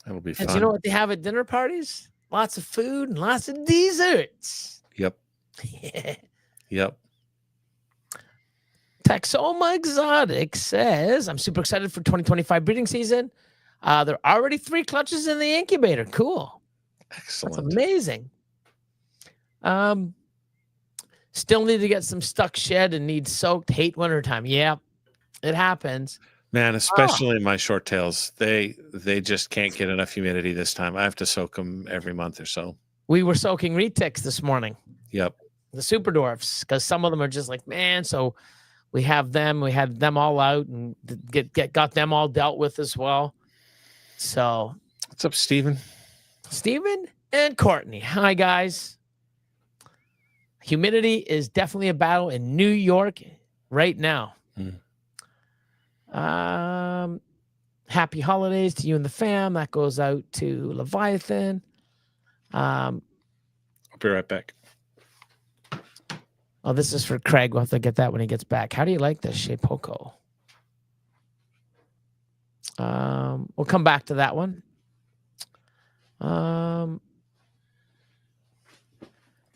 That'll be fun. And you know what they have at dinner parties? Lots of food and lots of desserts. Yep. Yep. Taxoma Exotic says, I'm super excited for 2025 breeding season. There are already 3 clutches in the incubator. Cool. Excellent. That's amazing. Still need to get some stuck shed and need soaked. Hate wintertime. Yeah, it happens. Man, especially my short tails, they just can't get enough humidity this time. I have to soak them every month or so. We were soaking retics this morning. Yep. The super dwarfs, because some of them are just like, man. So we have them. We had them all out and got them all dealt with as well. So what's up, Steven? Steven and Courtney. Hi, guys. Humidity is definitely a battle in New York right now. Happy holidays to you and the fam. That goes out to Leviathan. I'll be right back. Oh, this is for Craig. We'll have to get that when he gets back. How do you like this, Chez Poco? We'll come back to that one.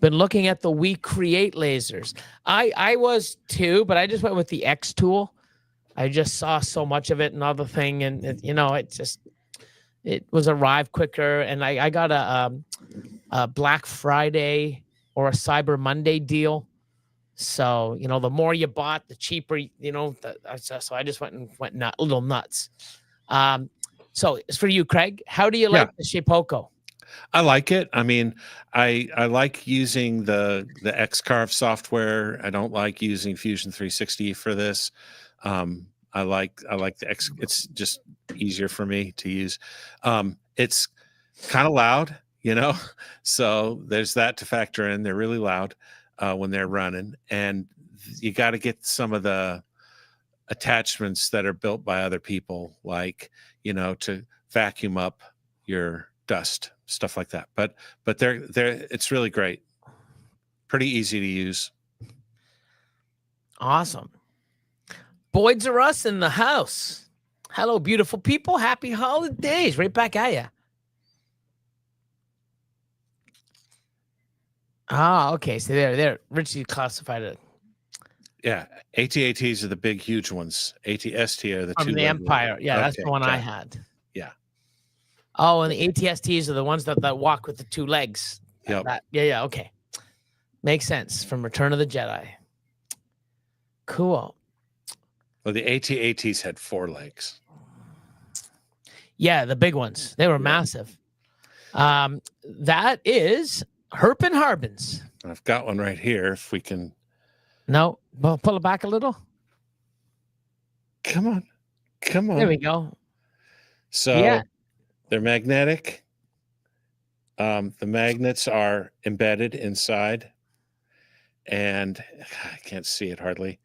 Been looking at the We Create lasers. I was too, but I just went with the X tool. I just saw so much of it and other thing, and it was arrived quicker. And I got a Black Friday or a Cyber Monday deal. So the more you bought, the cheaper. So I just went a little nuts. So it's for you, Craig. How do you like the Chez Poco? I like it. I mean, I like using the Xcarve software. I don't like using Fusion 360 for this. I like the X. It's just easier for me to use. It's kind of loud, so there's that to factor in. They're really loud when they're running, and you got to get some of the attachments that are built by other people, like to vacuum up your dust, stuff like that. But they're it's really great. Pretty easy to use. Awesome. Boys are us in the house. Hello, beautiful people. Happy holidays. Right back at you. Ah, okay. So they're Richie classified it. Yeah, AT-ATs are the big, huge ones. AT-ST are the from two. The Empire. Yeah, that's the one I had. Yeah. Oh, and the AT-STs are the ones that walk with the 2 legs. Yep. Yeah, okay. Makes sense. From Return of the Jedi. Cool. Well, the AT-ATs had 4 legs. Yeah, the big ones. They were massive. That is Herp and Harbins. I've got one right here. If we can. No, pull it back a little. Come on. There we go. So they're magnetic. The magnets are embedded inside, and I can't see it hardly.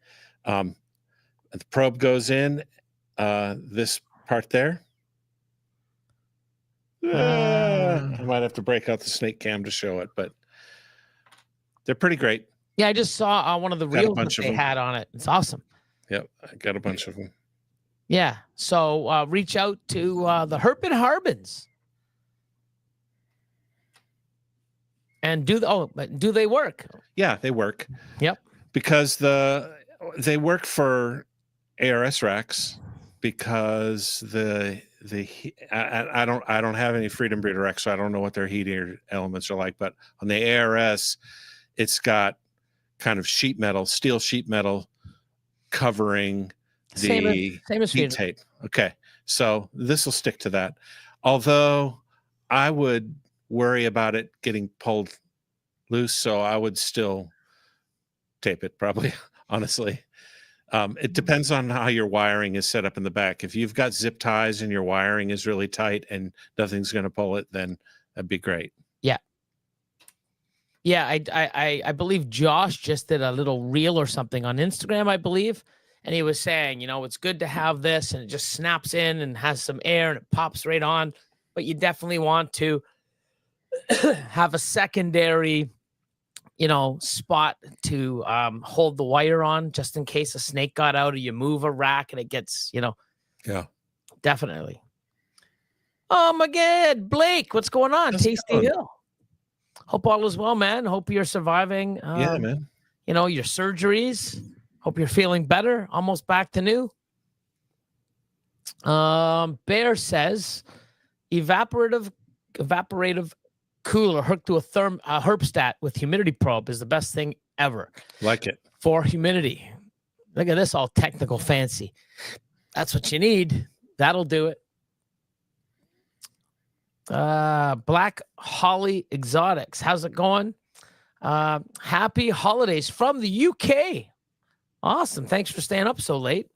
The probe goes in this part there. I might have to break out the snake cam to show it, but they're pretty great. Yeah, I just saw one of the reels that they had on it. It's awesome. Yep, I got a bunch of them. Yeah, so reach out to the Herp and Harbins. And do they work? Yeah, they work. Yep. Because they work for ARS racks, because I don't have any Freedom Breeder racks, so I don't know what their heating elements are like. But on the ARS, it's got kind of steel sheet metal covering the same as heat tape. Okay, so this will stick to that. Although I would worry about it getting pulled loose, so I would still tape it, probably, honestly. It depends on how your wiring is set up in the back. If you've got zip ties and your wiring is really tight and nothing's going to pull it, then that'd be great. Yeah, I believe Josh just did a little reel or something on Instagram, I believe, And he was saying, it's good to have this and it just snaps in and has some air and it pops right on. But you definitely want to have a secondary, spot to hold the wire on just in case a snake got out or you move a rack and it gets, Yeah. Definitely. Oh my God, Blake, what's going on? How's it Tasty going? Hill. Hope all is well, man. Hope you're surviving. Yeah, man. Your surgeries. Hope you're feeling better. Almost back to new. Bear says, evaporative cooler hooked to a herpstat with humidity probe is the best thing ever. Like it. For humidity. Look at this, all technical fancy. That's what you need. That'll do it. Black Holly Exotics. How's it going? Happy holidays from the UK. Awesome. Thanks for staying up so late.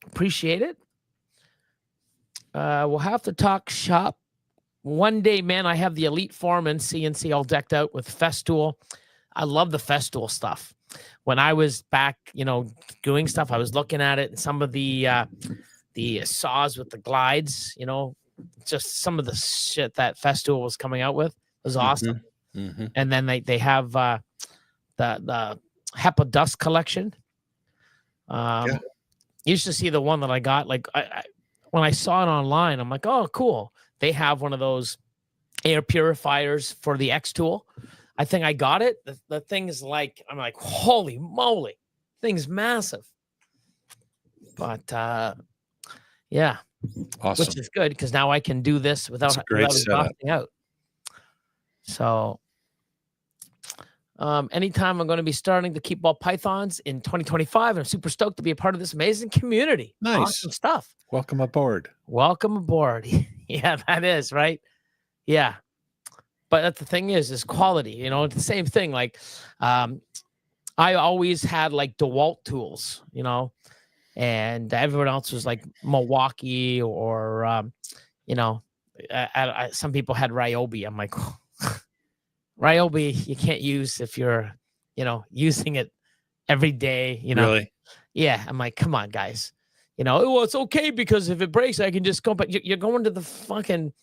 Appreciate it. We'll have to talk shop one day, man. I have the Elite Foreman CNC all decked out with Festool. I love the Festool stuff. When I was back, doing stuff, I was looking at it and some of the saws with the glides, just some of the shit that Festool was coming out with was awesome. Mm-hmm. And then they have the HEPA dust collection. You used to see the one that I got. Like when I saw it online, I'm like, oh, cool. They have one of those air purifiers for the X tool. I think I got it. The thing is like, I'm like, holy moly, thing's massive. But yeah, awesome. Which is good because now I can do this without busting out. So anytime I'm going to be starting to keep ball pythons in 2025, I'm super stoked to be a part of this amazing community. Nice. Awesome stuff. Welcome aboard. Welcome aboard. Yeah, that is right. Yeah. But the thing is quality, it's the same thing. Like, I always had like DeWalt tools, and everyone else was like Milwaukee or, some people had Ryobi. I'm like, Ryobi, you can't use if you're, using it every day, Really? Yeah. I'm like, come on, guys. Well, it's okay because if it breaks, I can just go. But you're going to the fucking,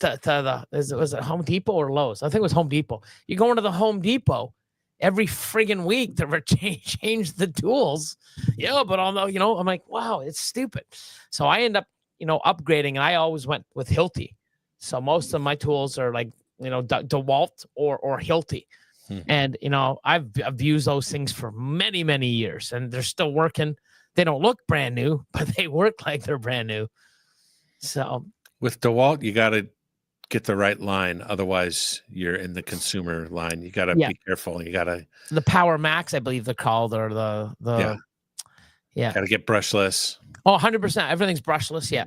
was it Home Depot or Lowe's? I think it was Home Depot. You're going to the Home Depot every friggin' week to change the tools. Yeah, but I'm like, wow, it's stupid. So I end up, upgrading, and I always went with Hilti. So most of my tools are like, DeWalt or Hilti. And, I've used those things for many, many years, and they're still working. They don't look brand new, but they work like they're brand new. So with DeWalt, you got to get the right line. Otherwise, you're in the consumer line. You got to be careful. You got to the Power Max, I believe they're called, or the got to get brushless. Oh, 100%. Everything's brushless. Yeah.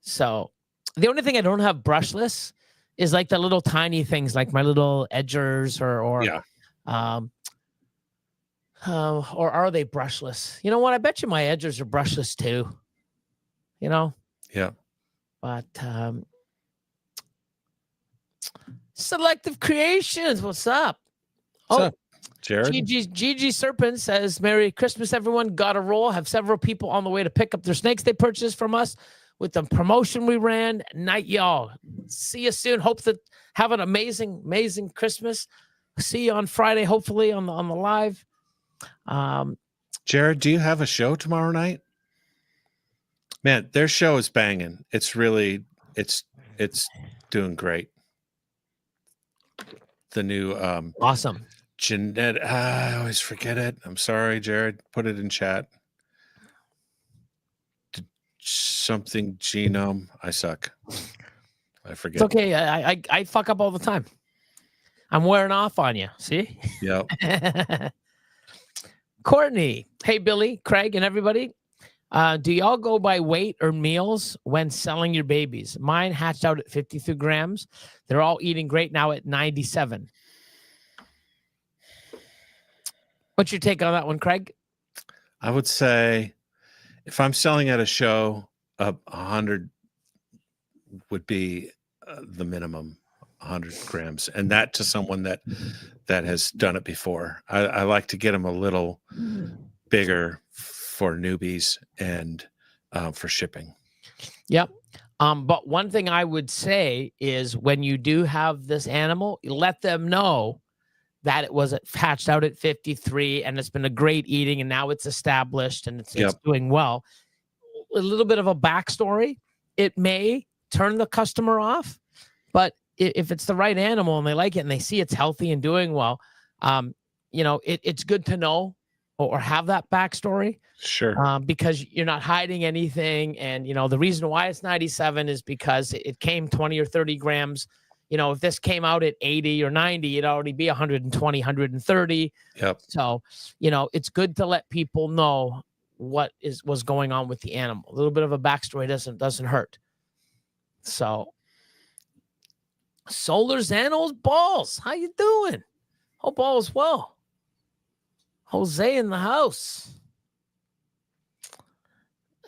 So the only thing I don't have brushless is like the little tiny things, like my little edgers or are they brushless? You know what? I bet you my edgers are brushless too. Yeah. But Selective Creations, what's up? What's up, Jared? Gigi Serpent says, Merry Christmas, everyone. Got a roll. Have several people on the way to pick up their snakes they purchased from us with the promotion we ran. Night, y'all. See you soon. Hope that have an amazing, amazing Christmas. See you on Friday, hopefully on the live. Jared, do you have a show tomorrow night? Man, their show is banging. It's really, it's doing great. The new awesome Jeanette. I always forget it. I'm sorry, Jared. Put it in chat. Something genome. I suck. I forget. It's okay. I fuck up all the time. I'm wearing off on you. See? Yep. Courtney. Hey, Billy, Craig, and everybody. Do y'all go by weight or meals when selling your babies? Mine hatched out at 53 grams. They're all eating great now at 97. What's your take on that one, Craig? I would say if I'm selling at a show, 100 would be the minimum. 100 grams, and that to someone that has done it before. I like to get them a little bigger for newbies and for shipping. Yep. But one thing I would say is when you do have this animal, you let them know that it was hatched out at 53 and it's been a great eating and now it's established and it's doing well. A little bit of a backstory. It may turn the customer off, but if it's the right animal and they like it and they see it's healthy and doing well, it's good to know or have that backstory. Sure. Because you're not hiding anything. And, the reason why it's 97 is because it came 20 or 30 grams. If this came out at 80 or 90, it'd already be 120, 130. Yep. So, it's good to let people know what was going on with the animal. A little bit of a backstory doesn't hurt. So, Solar Xanos Balls, how you doing? Hope all is well. Jose in the house.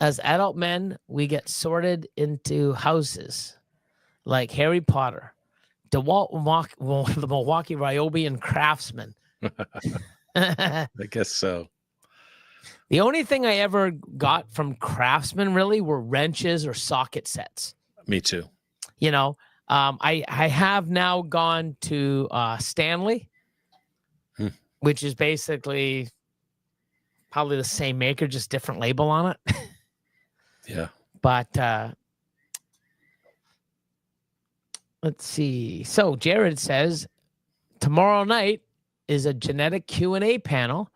As adult men, we get sorted into houses like Harry Potter, DeWalt, the Milwaukee Ryobi, Craftsman. I guess so. The only thing I ever got from Craftsman really were wrenches or socket sets. Me too. I have now gone to Stanley, which is basically probably the same maker, just different label on it. Yeah. But let's see. So Jared says tomorrow night is a genetic Q&A panel,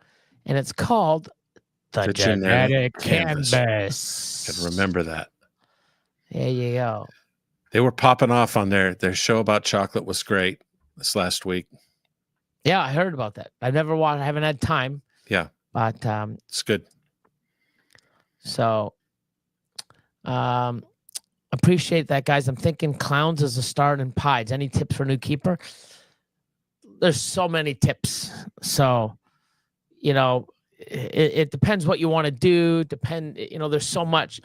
and it's called the Genetic Canvas. Can remember that. There you go. They were popping off on their show about chocolate was great this last week. Yeah, I heard about that. I've never watched. I haven't had time. Yeah, but it's good. So, appreciate that, guys. I'm thinking clowns as a start and pies. Any tips for new keeper? There's so many tips. So, it depends what you want to do. There's so much.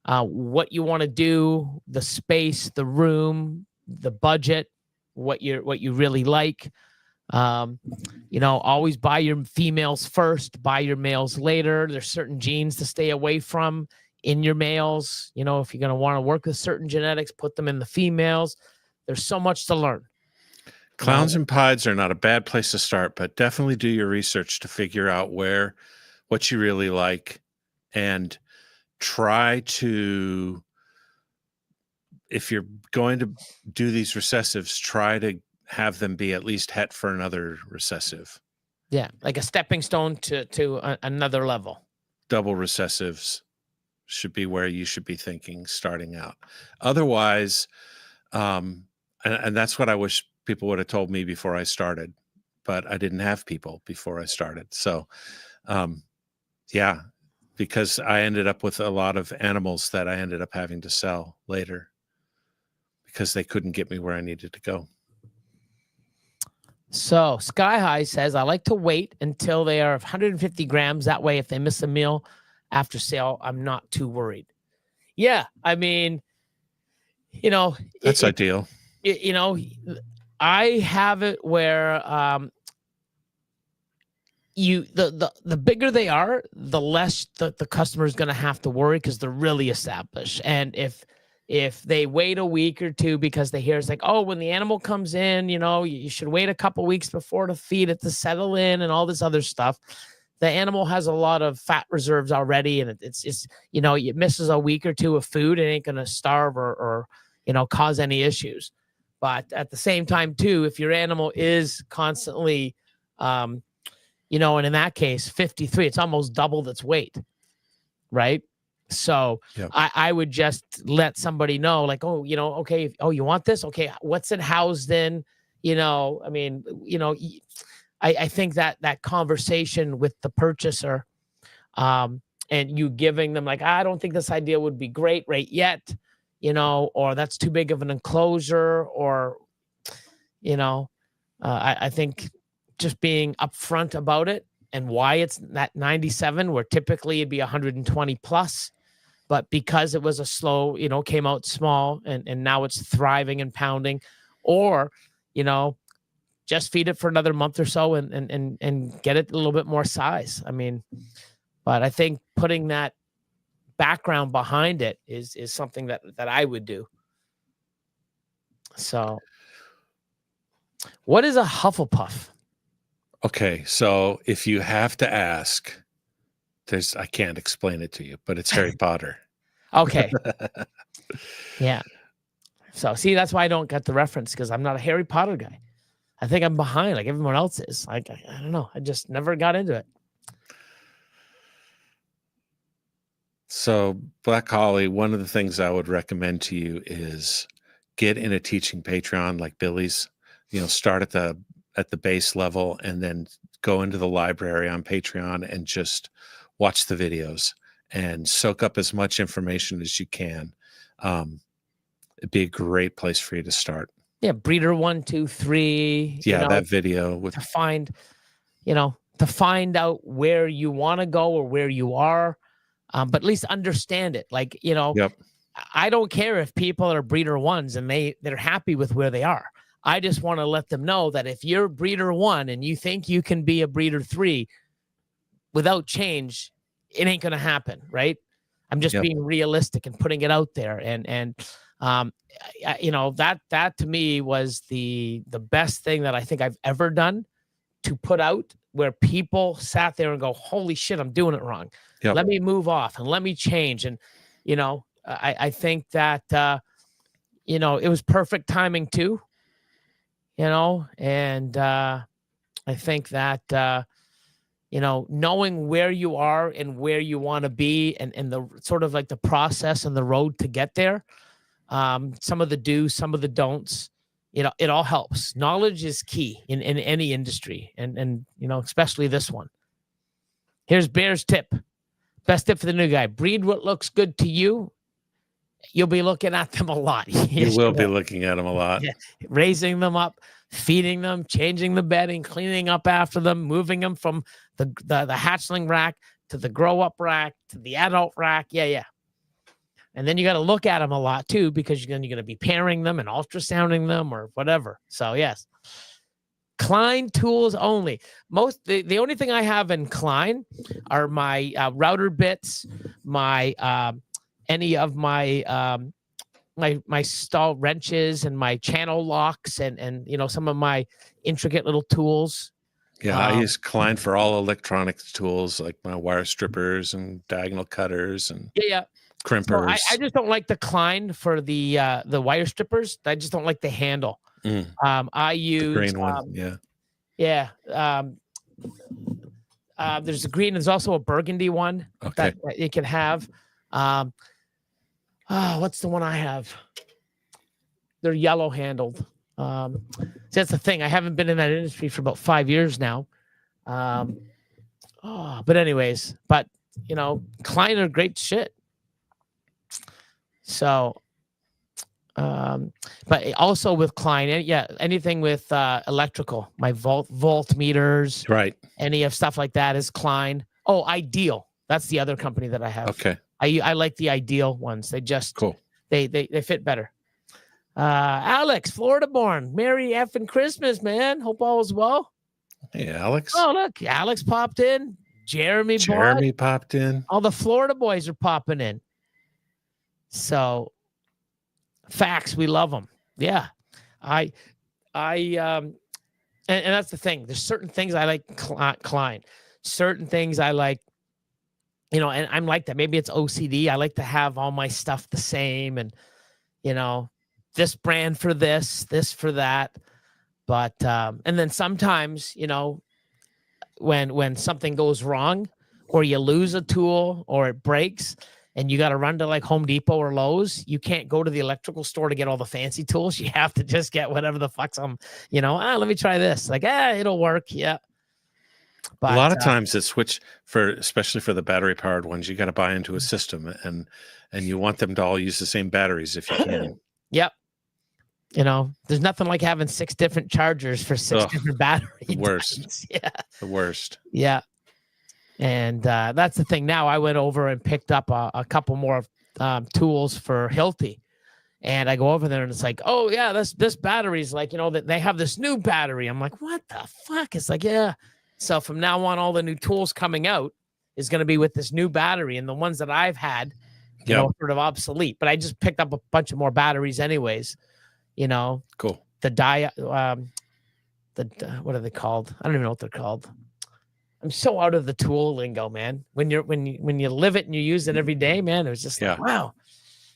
What you want to do, the space, the room, the budget, what you really like. Always buy your females first, buy your males later. There's certain genes to stay away from in your males. If you're going to want to work with certain genetics, put them in the females. There's so much to learn. Clowns and pies are not a bad place to start, but definitely do your research to figure out what you really like, and try to, if you're going to do these recessives, try to have them be at least het for another recessive. Yeah, like a stepping stone to another level. Double recessives should be where you should be thinking starting out. Otherwise, and that's what I wish people would have told me before I started, but I didn't have people before I started. So, yeah, because I ended up with a lot of animals that I ended up having to sell later because they couldn't get me where I needed to go. So Sky High says, I like to wait until they are 150 grams. That way, if they miss a meal after sale, I'm not too worried. Yeah, I mean, that's ideal. I have it where the bigger they are, the less the customer is going to have to worry because they're really established. And if they wait a week or two because they hear it's like, oh, when the animal comes in, you should wait a couple weeks before to feed it to settle in and all this other stuff. The animal has a lot of fat reserves already, and it's it misses a week or two of food, it ain't going to starve or cause any issues. But at the same time, too, if your animal is constantly, and in that case, 53, it's almost doubled its weight, right? So yep. I would just let somebody know, like, oh, okay, oh, you want this? Okay, what's it housed in? I think that conversation with the purchaser, and you giving them like, I don't think this idea would be great right yet, or that's too big of an enclosure, or, I think just being upfront about it and why it's that 97, where typically it'd be 120 plus. But because it was a slow, came out small and now it's thriving and pounding, or, you know, just feed it for another month or so and get it a little bit more size. I mean, but I think putting that background behind it is something that I would do. So what is a Hufflepuff? Okay, so if you have to ask, I can't explain it to you, but it's Harry Potter. Okay. Yeah. So see, that's why I don't get the reference, because I'm not a Harry Potter guy. I think I'm behind like everyone else is. Like, I don't know. I just never got into it. So, Black Holly, one of the things I would recommend to you is get in a teaching Patreon like Billy's. You know, start at the base level and then go into the library on Patreon and just watch the videos and soak up as much information as you can. It'd be a great place for you to start. Yeah, breeder 1, 2, 3. Yeah, you know, that video with to find out where you want to go or where you are, but at least understand it. Like, you know, Yep. I don't care if people are breeder 1s and they're happy with where they are. I just want to let them know that if you're breeder 1 and you think you can be a breeder 3 without change, it ain't going to happen, right? I'm just being realistic and putting it out there. And you know, that to me was the best thing that I think I've ever done to put out, where people sat there and go, holy shit, I'm doing it wrong. Yep. Let me move off and let me change. And, you know, I think that, you know, it was perfect timing too, you know, and I think that, you know, knowing where you are and where you want to be and the sort of like the process and the road to get there, some of the do's, some of the don'ts, you know, it all helps. Knowledge is key in any industry, and you know, especially this one. Here's Bear's tip. Best tip for the new guy: breed what looks good to you. You'll be looking at them a lot. You will be looking at them a lot. Yeah. Raising them up, feeding them, changing the bedding, cleaning up after them, moving them from the hatchling rack to the grow up rack to the adult rack. Yeah. And then you got to look at them a lot too, because you're going to be pairing them and ultrasounding them or whatever. So yes, Klein tools only. The only thing I have in Klein are my router bits, my any of my my stall wrenches and my channel locks and you know, some of my intricate little tools. Yeah, I use Klein for all electronics tools, like my wire strippers and diagonal cutters and crimpers. So I just don't like the Klein for the wire strippers. I just don't like the handle. I use the green one. There's a green. There's also a burgundy one that you can have. What's the one I have? They're yellow handled. So that's the thing. I haven't been in that industry for about 5 years now. But anyways, you know, Klein are great shit. So, but also with Klein, anything with electrical, my voltmeters, right? Any of stuff like that is Klein. Oh, Ideal. That's the other company that I have. Okay. I like the Ideal ones. They just cool. They fit better. Alex, Florida born. Merry effing Christmas, man. Hope all is well. Hey, Alex. Oh, look, Alex popped in. Jeremy popped in. All the Florida boys are popping in. So, facts, we love them. Yeah, and that's the thing. There's certain things I like Klein. Certain things I like, you know, and I'm like that. Maybe it's OCD. I like to have all my stuff the same, and you know, this brand for this for that. But and then sometimes, you know, when something goes wrong, or you lose a tool, or it breaks, and you got to run to like Home Depot or Lowe's, you can't go to the electrical store to get all the fancy tools. You have to just get whatever the fuck's you know, let me try this. Like, it'll work. Yeah. But a lot of times it's especially for the battery powered ones, you got to buy into a system and you want them to all use the same batteries if you can. Yep. You know, there's nothing like having 6 different chargers for 6 different batteries. The worst. Types. Yeah. The worst. Yeah. And that's the thing. Now I went over and picked up a couple more tools for Hilti. And I go over there and it's like, oh yeah, this battery's like, that they have this new battery. I'm like, what the fuck? It's like, yeah. So from now on, all the new tools coming out is going to be with this new battery, and the ones that I've had, sort of obsolete. But I just picked up a bunch of more batteries anyways. Cool. The what are they called? I don't even know what they're called. I'm so out of the tool lingo, man. When you live it and you use it every day, man, it was just like, wow.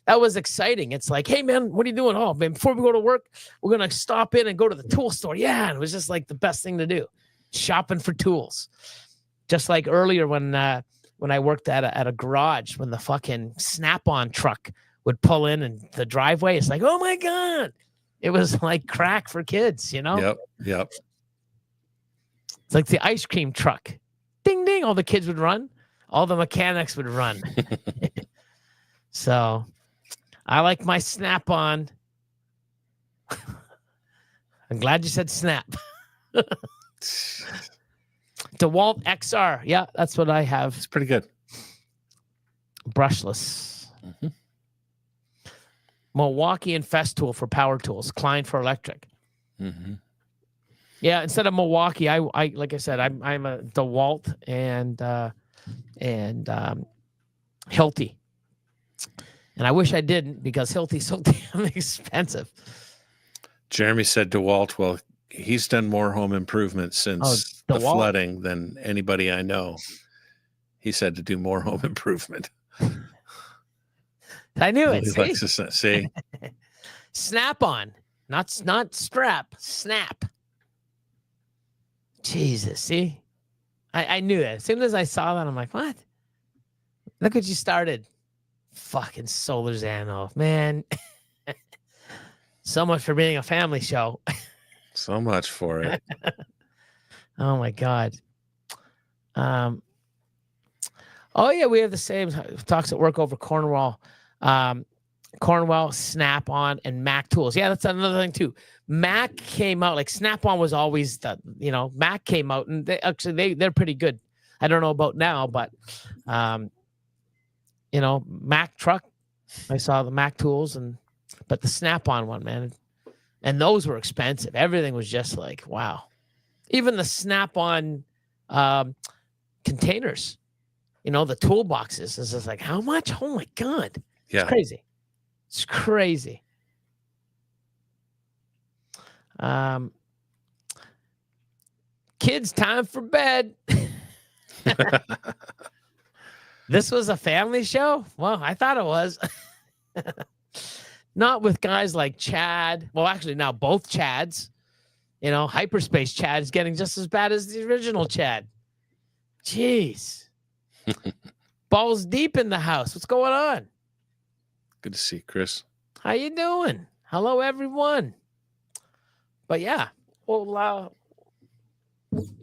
That was exciting. It's like, hey, man, what are you doing? Oh, man, before we go to work, we're going to stop in and go to the tool store. Yeah, and it was just like the best thing to do, shopping for tools. Just like earlier when I worked at a garage, when the fucking Snap-on truck would pull in and the driveway, it's like, oh, my God. It was like crack for kids, Yep. It's like the ice cream truck. Ding, ding. All the kids would run. All the mechanics would run. So I like my Snap-on. I'm glad you said Snap. DeWalt XR. Yeah, that's what I have. It's pretty good. Brushless. Mm-hmm. Milwaukee and Festool for power tools. Klein for electric. Mm-hmm. Yeah, instead of Milwaukee, I like I said, I'm a DeWalt and Hilti. And I wish I didn't, because Hilti's so damn expensive. Jeremy said DeWalt. Well, he's done more home improvement since the flooding than anybody I know. He said to do more home improvement. I knew it. See? Snap-on, not strap. Snap. Jesus, see? I knew it. As soon as I saw that, I'm like, what? Look what you started. Fucking Solar Zanoff, man. So much for being a family show. So much for it. Oh my God. Oh yeah, we have the same talks at work over Cornwall. Cornwell, Snap-on, and Mac tools. Yeah, that's another thing too. Mac came out, like Snap-on was always Mac came out, and they're pretty good. I don't know about now, but Mac truck. I saw the Mac tools, but the Snap-on one, man, and those were expensive. Everything was just like, wow. Even the Snap-on containers, the toolboxes. It's just like, how much? Oh my God. Yeah. It's crazy. It's crazy. Kids, time for bed. This was a family show? Well, I thought it was. Not with guys like Chad. Well, actually, now both Chads. Hyperspace Chad is getting just as bad as the original Chad. Jeez. Balls deep in the house. What's going on? Good to see you, Chris. How you doing? Hello, everyone. But yeah, well,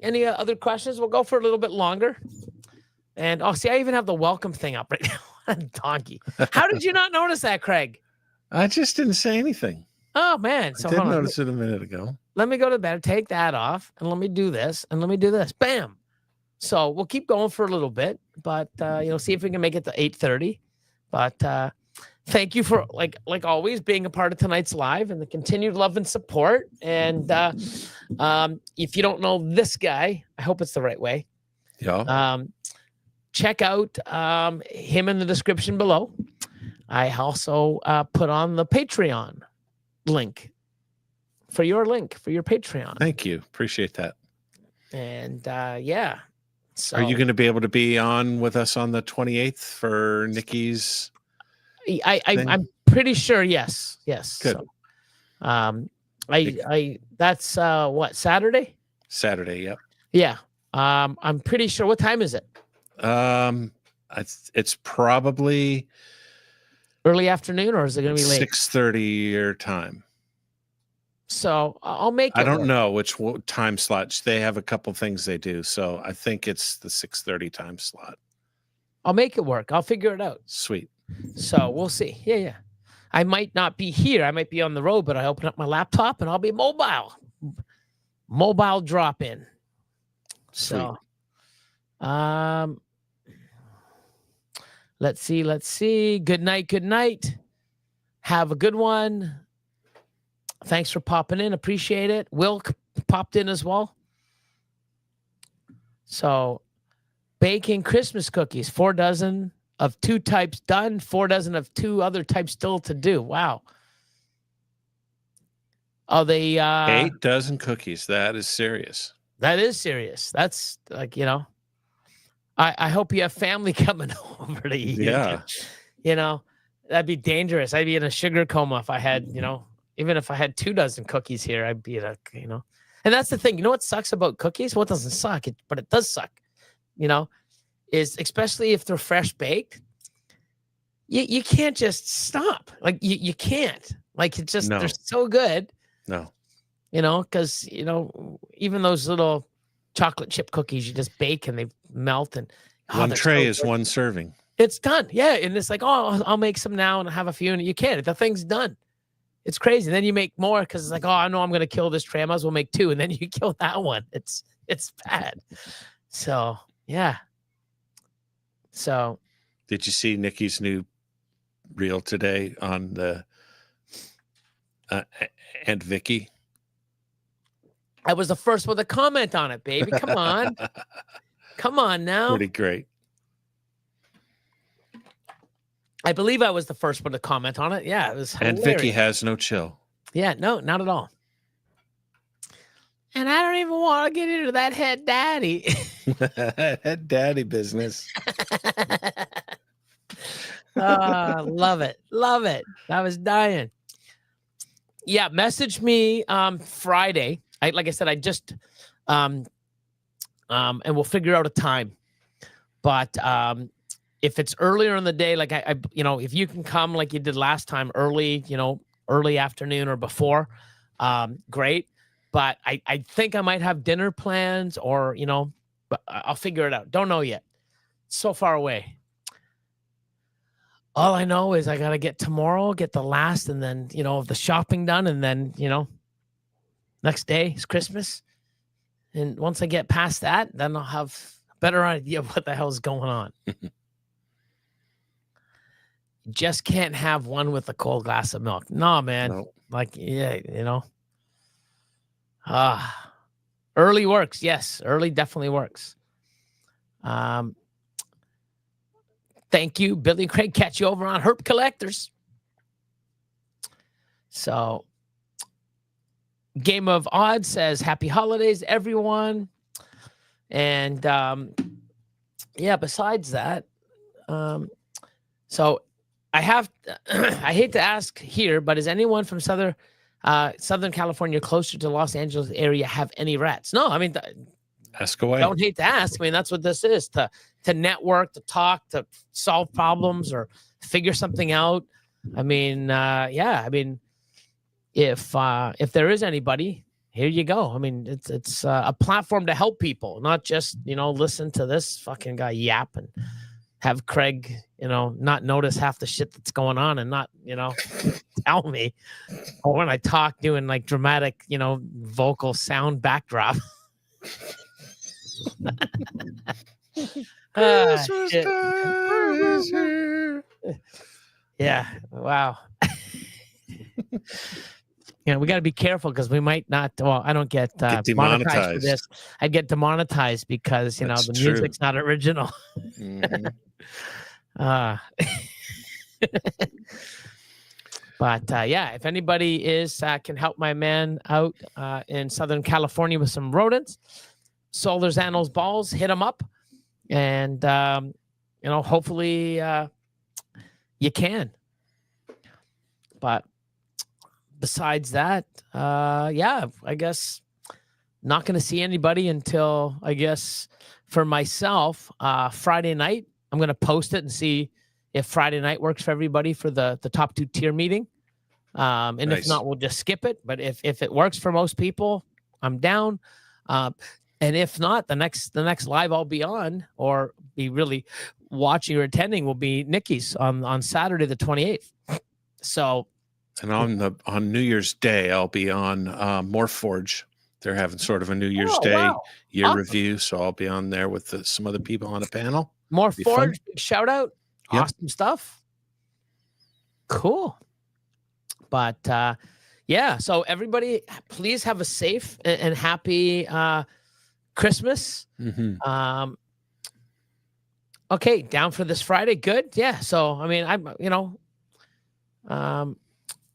any other questions? We'll go for a little bit longer. And see, I even have the welcome thing up right now. Donkey. How did you not notice that, Craig? I just didn't say anything. Oh man, so I did notice it a minute ago. Let me go to bed, take that off, and let me do this, and let me do this. Bam. So we'll keep going for a little bit, but see if we can make it to 8:30. But thank you for like always being a part of tonight's live and the continued love and support. And if you don't know this guy, I hope it's the right way. Yeah. Check out him in the description below. I also put on the Patreon link for your Patreon. Thank you. Appreciate that. And yeah. So, are you going to be able to be on with us on the 28th for Nikki's? I'm pretty sure. Yes. Good. So, that's what, Saturday? Saturday. Yep. Yeah. I'm pretty sure. What time is it? It's probably early afternoon, or is it going to be late? 6:30 your time. So I'll make it. I don't know which time slots. They have a couple things they do. So I think it's the 6:30 time slot. I'll make it work. I'll figure it out. Sweet. So we'll see. Yeah. I might not be here. I might be on the road, but I open up my laptop and I'll be mobile. Mobile drop in. Sweet. So, let's see. Good night. Have a good one. Thanks for popping in. Appreciate it. Will popped in as well. So, baking Christmas cookies. 4 dozen of 2 types done. 4 dozen of 2 other types still to do. Wow. Oh, they 8 dozen cookies. That is serious. That is serious. That's like, you know, I hope you have family coming over to eat. Yeah. You know, that'd be dangerous. I'd be in a sugar coma if I had, you know, even if I had 2 dozen cookies here, I'd be like, you know. And that's the thing. You know what sucks about cookies? Well, it doesn't suck, but it does suck, you know, is especially if they're fresh baked. You can't just stop. Like, you can't. Like, it's just, they're so good. No. You know, because, you know, even those little chocolate chip cookies, you just bake and they melt. And one tray is one serving. It's done. Yeah. And it's like, oh, I'll make some now and have a few. And you can't. The thing's done. It's crazy. And then you make more because it's like, oh, I know I'm going to kill this tray. I might as well make 2. And then you kill that one. It's bad. So, yeah. So. Did you see Nikki's new reel today on the Aunt Vicky? I was the first one to comment on it, baby. Come on. Come on now. Pretty great. I believe I was the first one to comment on it. Yeah, it was hilarious. And Vicky has no chill. Yeah, no, not at all. And I don't even want to get into that head daddy. Head daddy business. Love it. Love it. I was dying. Yeah, message me Friday. Like I said, I just and we'll figure out a time. But if it's earlier in the day, like I you know, if you can come like you did last time, early, you know, early afternoon or before, great. But I think I might have dinner plans or, you know, but I'll figure it out. Don't know yet. It's so far away. All I know is I got to get tomorrow, get the last, and then, you know, the shopping done. And then, you know, next day is Christmas. And once I get past that, then I'll have a better idea of what the hell's going on. Just can't have one with a cold glass of milk. No, man. No. Like, yeah, you know. Early works. Yes, early definitely works. Thank you, Billy Craig. Catch you over on Herp Collectors. So, Game of Odds says, happy holidays, everyone. And, yeah, besides that, so I have, I hate to ask here, but is anyone from Southern California closer to Los Angeles area have any rats? No, I mean, ask away. Don't hate to ask. I mean, that's what this is, to network, to talk, to solve problems or figure something out. I mean, yeah, I mean, if there is anybody, here you go. I mean, it's a platform to help people, not just, you know, listen to this fucking guy yap and have Craig, you know, not notice half the shit that's going on and not, you know, tell me. Or when I talk, doing like dramatic, you know, vocal sound backdrop. Christmas time is here. Yeah. Wow. You know, we got to be careful because we might not. Well, I don't get monetized for this. I'd get demonetized because, you know, the music's not original. Mm-hmm. But yeah, if anybody can help my man out in Southern California with some rodents, Solar's Animals Balls, hit them up, and you know, hopefully you can. But besides that, yeah, I guess not going to see anybody until, I guess, for myself, Friday night. I'm going to post it and see if Friday night works for everybody for the top 2 tier meeting. And nice. If not, we'll just skip it. But if it works for most people, I'm down. And if not, the next live I'll be on or be really watching or attending will be Nikki's on Saturday the 28th. So, and on New Year's Day I'll be on Morphforge. They're having sort of a New Year's Day year awesome. Review, so I'll be on there with some other people on a panel. Morphforge, big shout out. Yep. Awesome stuff. Cool. But yeah, so everybody, please have a safe and happy Christmas. Mm-hmm. Okay, down for this Friday. Good. Yeah. So, I mean,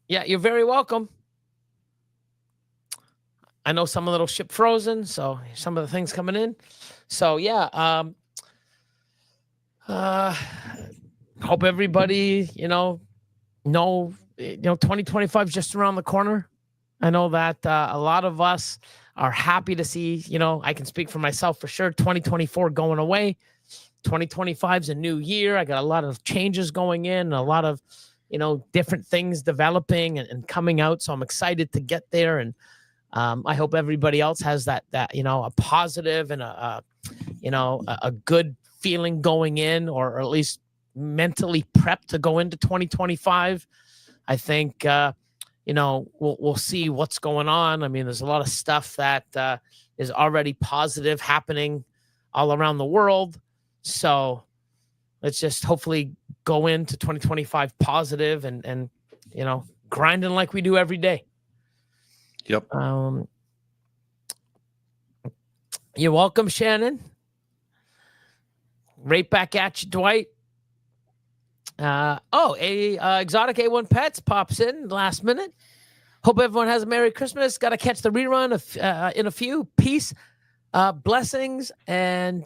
yeah, you're very welcome. I know some of it'll ship frozen, so some of the things coming in. So yeah, hope everybody, 2025 is just around the corner. I know that a lot of us are happy to see, I can speak for myself for sure, 2024 going away. 2025 is a new year. I got a lot of changes going in, a lot of, different things developing and coming out. So I'm excited to get there. And I hope everybody else has that, a positive and a good feeling going in, or at least mentally prepped to go into 2025. I think, we'll see what's going on. I mean, there's a lot of stuff that is already positive happening all around the world. So let's just hopefully go into 2025 positive and grinding like we do every day. Yep. You're welcome, Shannon. Right back at you, Dwight. Exotic A1 Pets pops in last minute. Hope everyone has a Merry Christmas. Got to catch the rerun in a few. Peace, blessings, and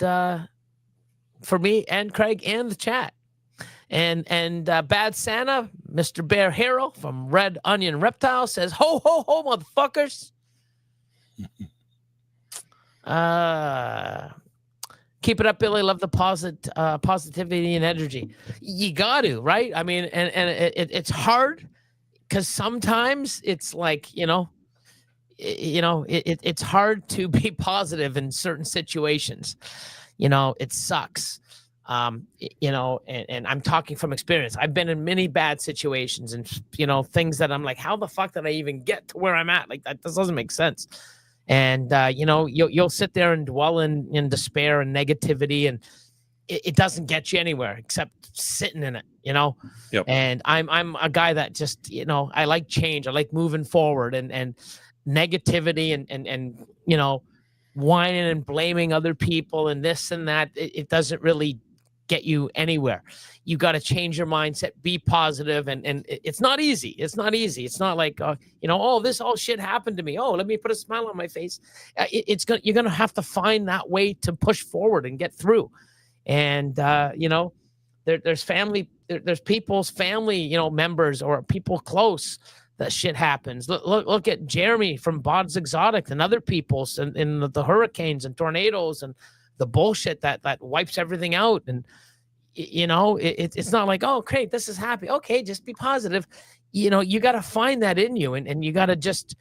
for me and Craig and the chat. And Bad Santa, Mr. Bear Hero from Red Onion Reptile says, ho, ho, ho, motherfuckers. Keep it up, Billy. Love the positivity and energy. You got to, right? I mean, and it's hard because sometimes it's like, it's hard to be positive in certain situations. It sucks. And I'm talking from experience. I've been in many bad situations and, things that I'm like, how the fuck did I even get to where I'm at? Like that, this doesn't make sense. And, you'll sit there and dwell in despair and negativity, and it doesn't get you anywhere except sitting in it, Yep. And I'm a guy that just, I like change. I like moving forward, and negativity and whining and blaming other people and this and that. It doesn't really get you anywhere. You got to change your mindset, be positive, and it's not easy. It's not easy. It's not like, this all shit happened to me. Oh, let me put a smile on my face. You're going to have to find that way to push forward and get through. And, there's people's family, members or people close that shit happens. Look at Jeremy from Bod's Exotic and other people's in the hurricanes and tornadoes and the bullshit that wipes everything out. And, it's not like, oh, great, this is happy. Okay, just be positive. You got to find that in you, and you got to just,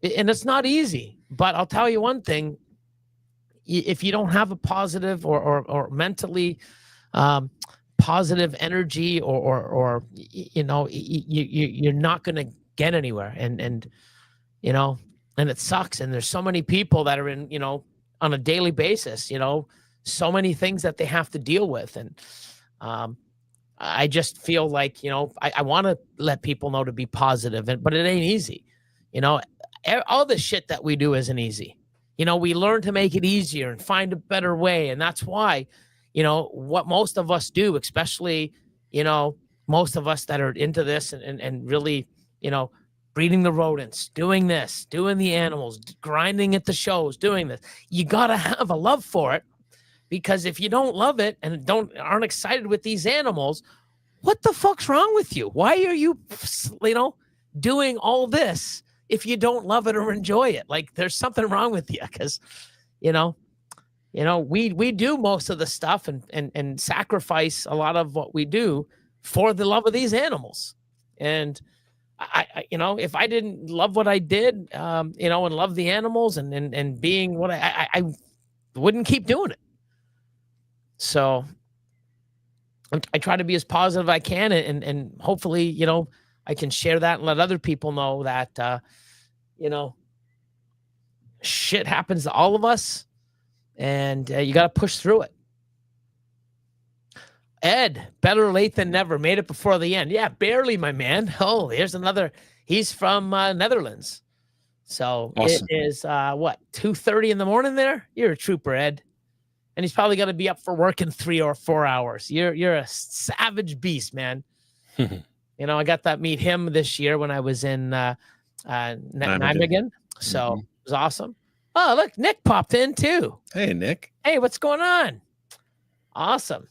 and it's not easy, but I'll tell you one thing. If you don't have a positive or mentally positive energy or you're not going to get anywhere. And it sucks. And there's so many people that are in, on a daily basis, so many things that they have to deal with. And I just feel like, I want to let people know to be positive, but it ain't easy. All the shit that we do isn't easy. We learn to make it easier and find a better way. And that's why, what most of us do, especially, most of us that are into this and really, breeding the rodents, doing this, doing the animals, grinding at the shows, doing this, you got to have a love for it. Because if you don't love it and aren't excited with these animals, what the fuck's wrong with you? Why are you, doing all this if you don't love it or enjoy it? Like there's something wrong with you, because, we do most of the stuff and sacrifice a lot of what we do for the love of these animals. And I if I didn't love what I did, and love the animals and being what I wouldn't keep doing it. So I try to be as positive as I can, and hopefully, I can share that and let other people know that, shit happens to all of us, and you got to push through it. Ed, better late than never. Made it before the end. Yeah, barely, my man. Oh, here's another He's from Netherlands. So Awesome. it is what, 2:30 in the morning there? You're a trooper, Ed. And he's probably gonna be up for work in 3 or 4 hours. You're a savage beast, man. You know, I got to meet him this year when I was in Nijmegen. So it was awesome. Oh, look, Nick popped in too. Hey, Nick. Hey, what's going on? Awesome.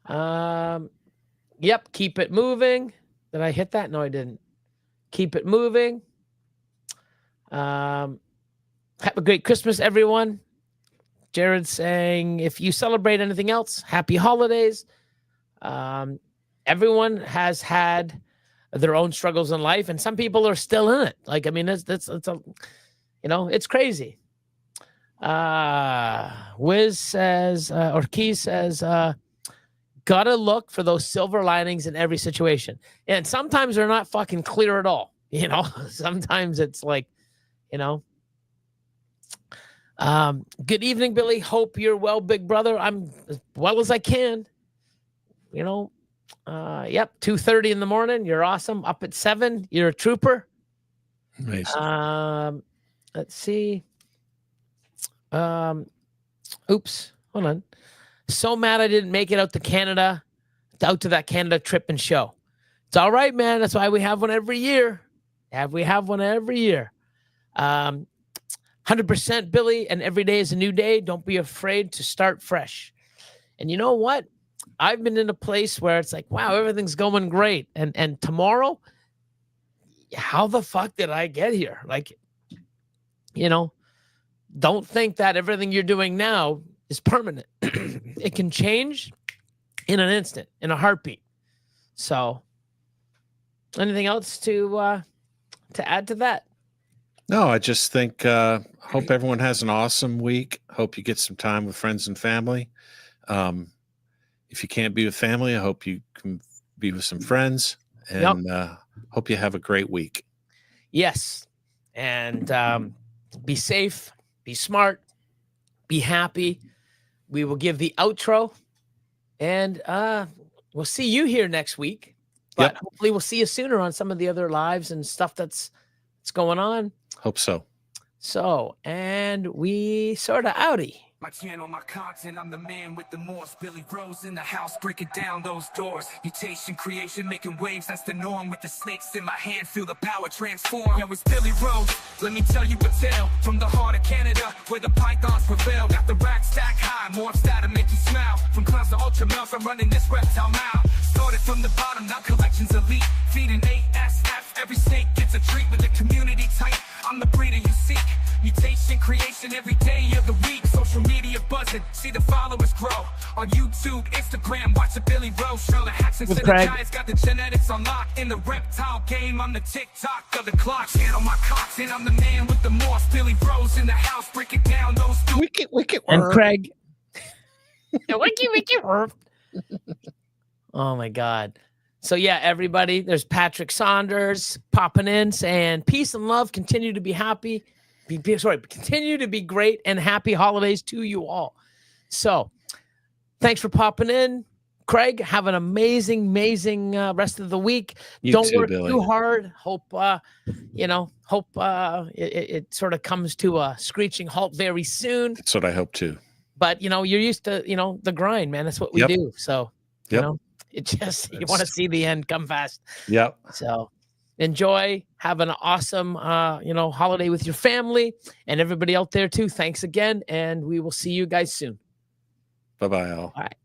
Yep, keep it moving. Did I hit that? No, I didn't. Keep it moving. Have a great Christmas, everyone. Jared's saying, if you celebrate anything else, happy holidays. Everyone has had their own struggles in life, and some people are still in it. Like, I mean, it's a, you know, it's crazy. Wiz says, or Key says, gotta look for those silver linings in every situation. And sometimes they're not fucking clear at all. You know, sometimes it's like, you know, good evening, Billy. Hope you're well, big brother. I'm as well as I can. You know, yep, 2:30 in the morning. You're awesome. Up at 7. You're a trooper. Nice. Let's see. Oops, hold on. So mad I didn't make it out to Canada, out to that Canada trip and show. It's all right, man. That's why we have one every year. We have one every year. 100% Billy, and every day is a new day. Don't be afraid to start fresh. And you know what? I've been in a place where it's like, wow, everything's going great. And tomorrow, how the fuck did I get here? Like, you know, don't think that everything you're doing now is permanent. It can change in an instant, in a heartbeat. So, anything else to add to that? No, I just think hope everyone has an awesome week. Hope you get some time with friends and family. If you can't be with family, I hope you can be with some friends, and hope you have a great week. Yes. And be safe, be smart, be happy. We will give the outro, and we'll see you here next week. But hopefully we'll see you sooner on some of the other lives and stuff that's going on. Hope so. So, and we sort of outie. My channel, my content, I'm the man with the Morse. Billy Rose in the house, breaking down those doors. Mutation, creation, making waves, that's the norm. With the snakes in my hand, feel the power transform. Yo, it's Billy Rose, let me tell you a tale. From the heart of Canada, where the pythons prevail. Got the rack stack high, morphs that'll make you smile. From clowns to ultra males, I'm running this reptile mile. Started from the bottom, now collections elite. Feeding ASF, every snake gets a treat with the community tight. I'm the breeder you seek. Mutation, creation, every day of the week. Social media buzzing, see the followers grow. On YouTube, Instagram, watch the Billy Rose show. The hacks and synergize, got the genetics on lock. In the reptile game, I'm the TikTok of the clock. Channel my content, I'm the man with the Morse. Billy Rose in the house, breaking down those Wicked and Craig. Wiki worm. Oh my God. So yeah, everybody, there's Patrick Saunders popping in saying peace and love, continue to be happy. Continue to be great, and happy holidays to you all. So thanks for popping in. Craig, have an amazing rest of the week. Don't work too hard. Hope it sort of comes to a screeching halt very soon. That's what I hope too. But you're used to the grind, man. That's what we do. So it just you want to see the end come fast. Yep. So enjoy. Have an awesome holiday with your family and everybody out there too. Thanks again, and we will see you guys soon. Bye-bye all. All right.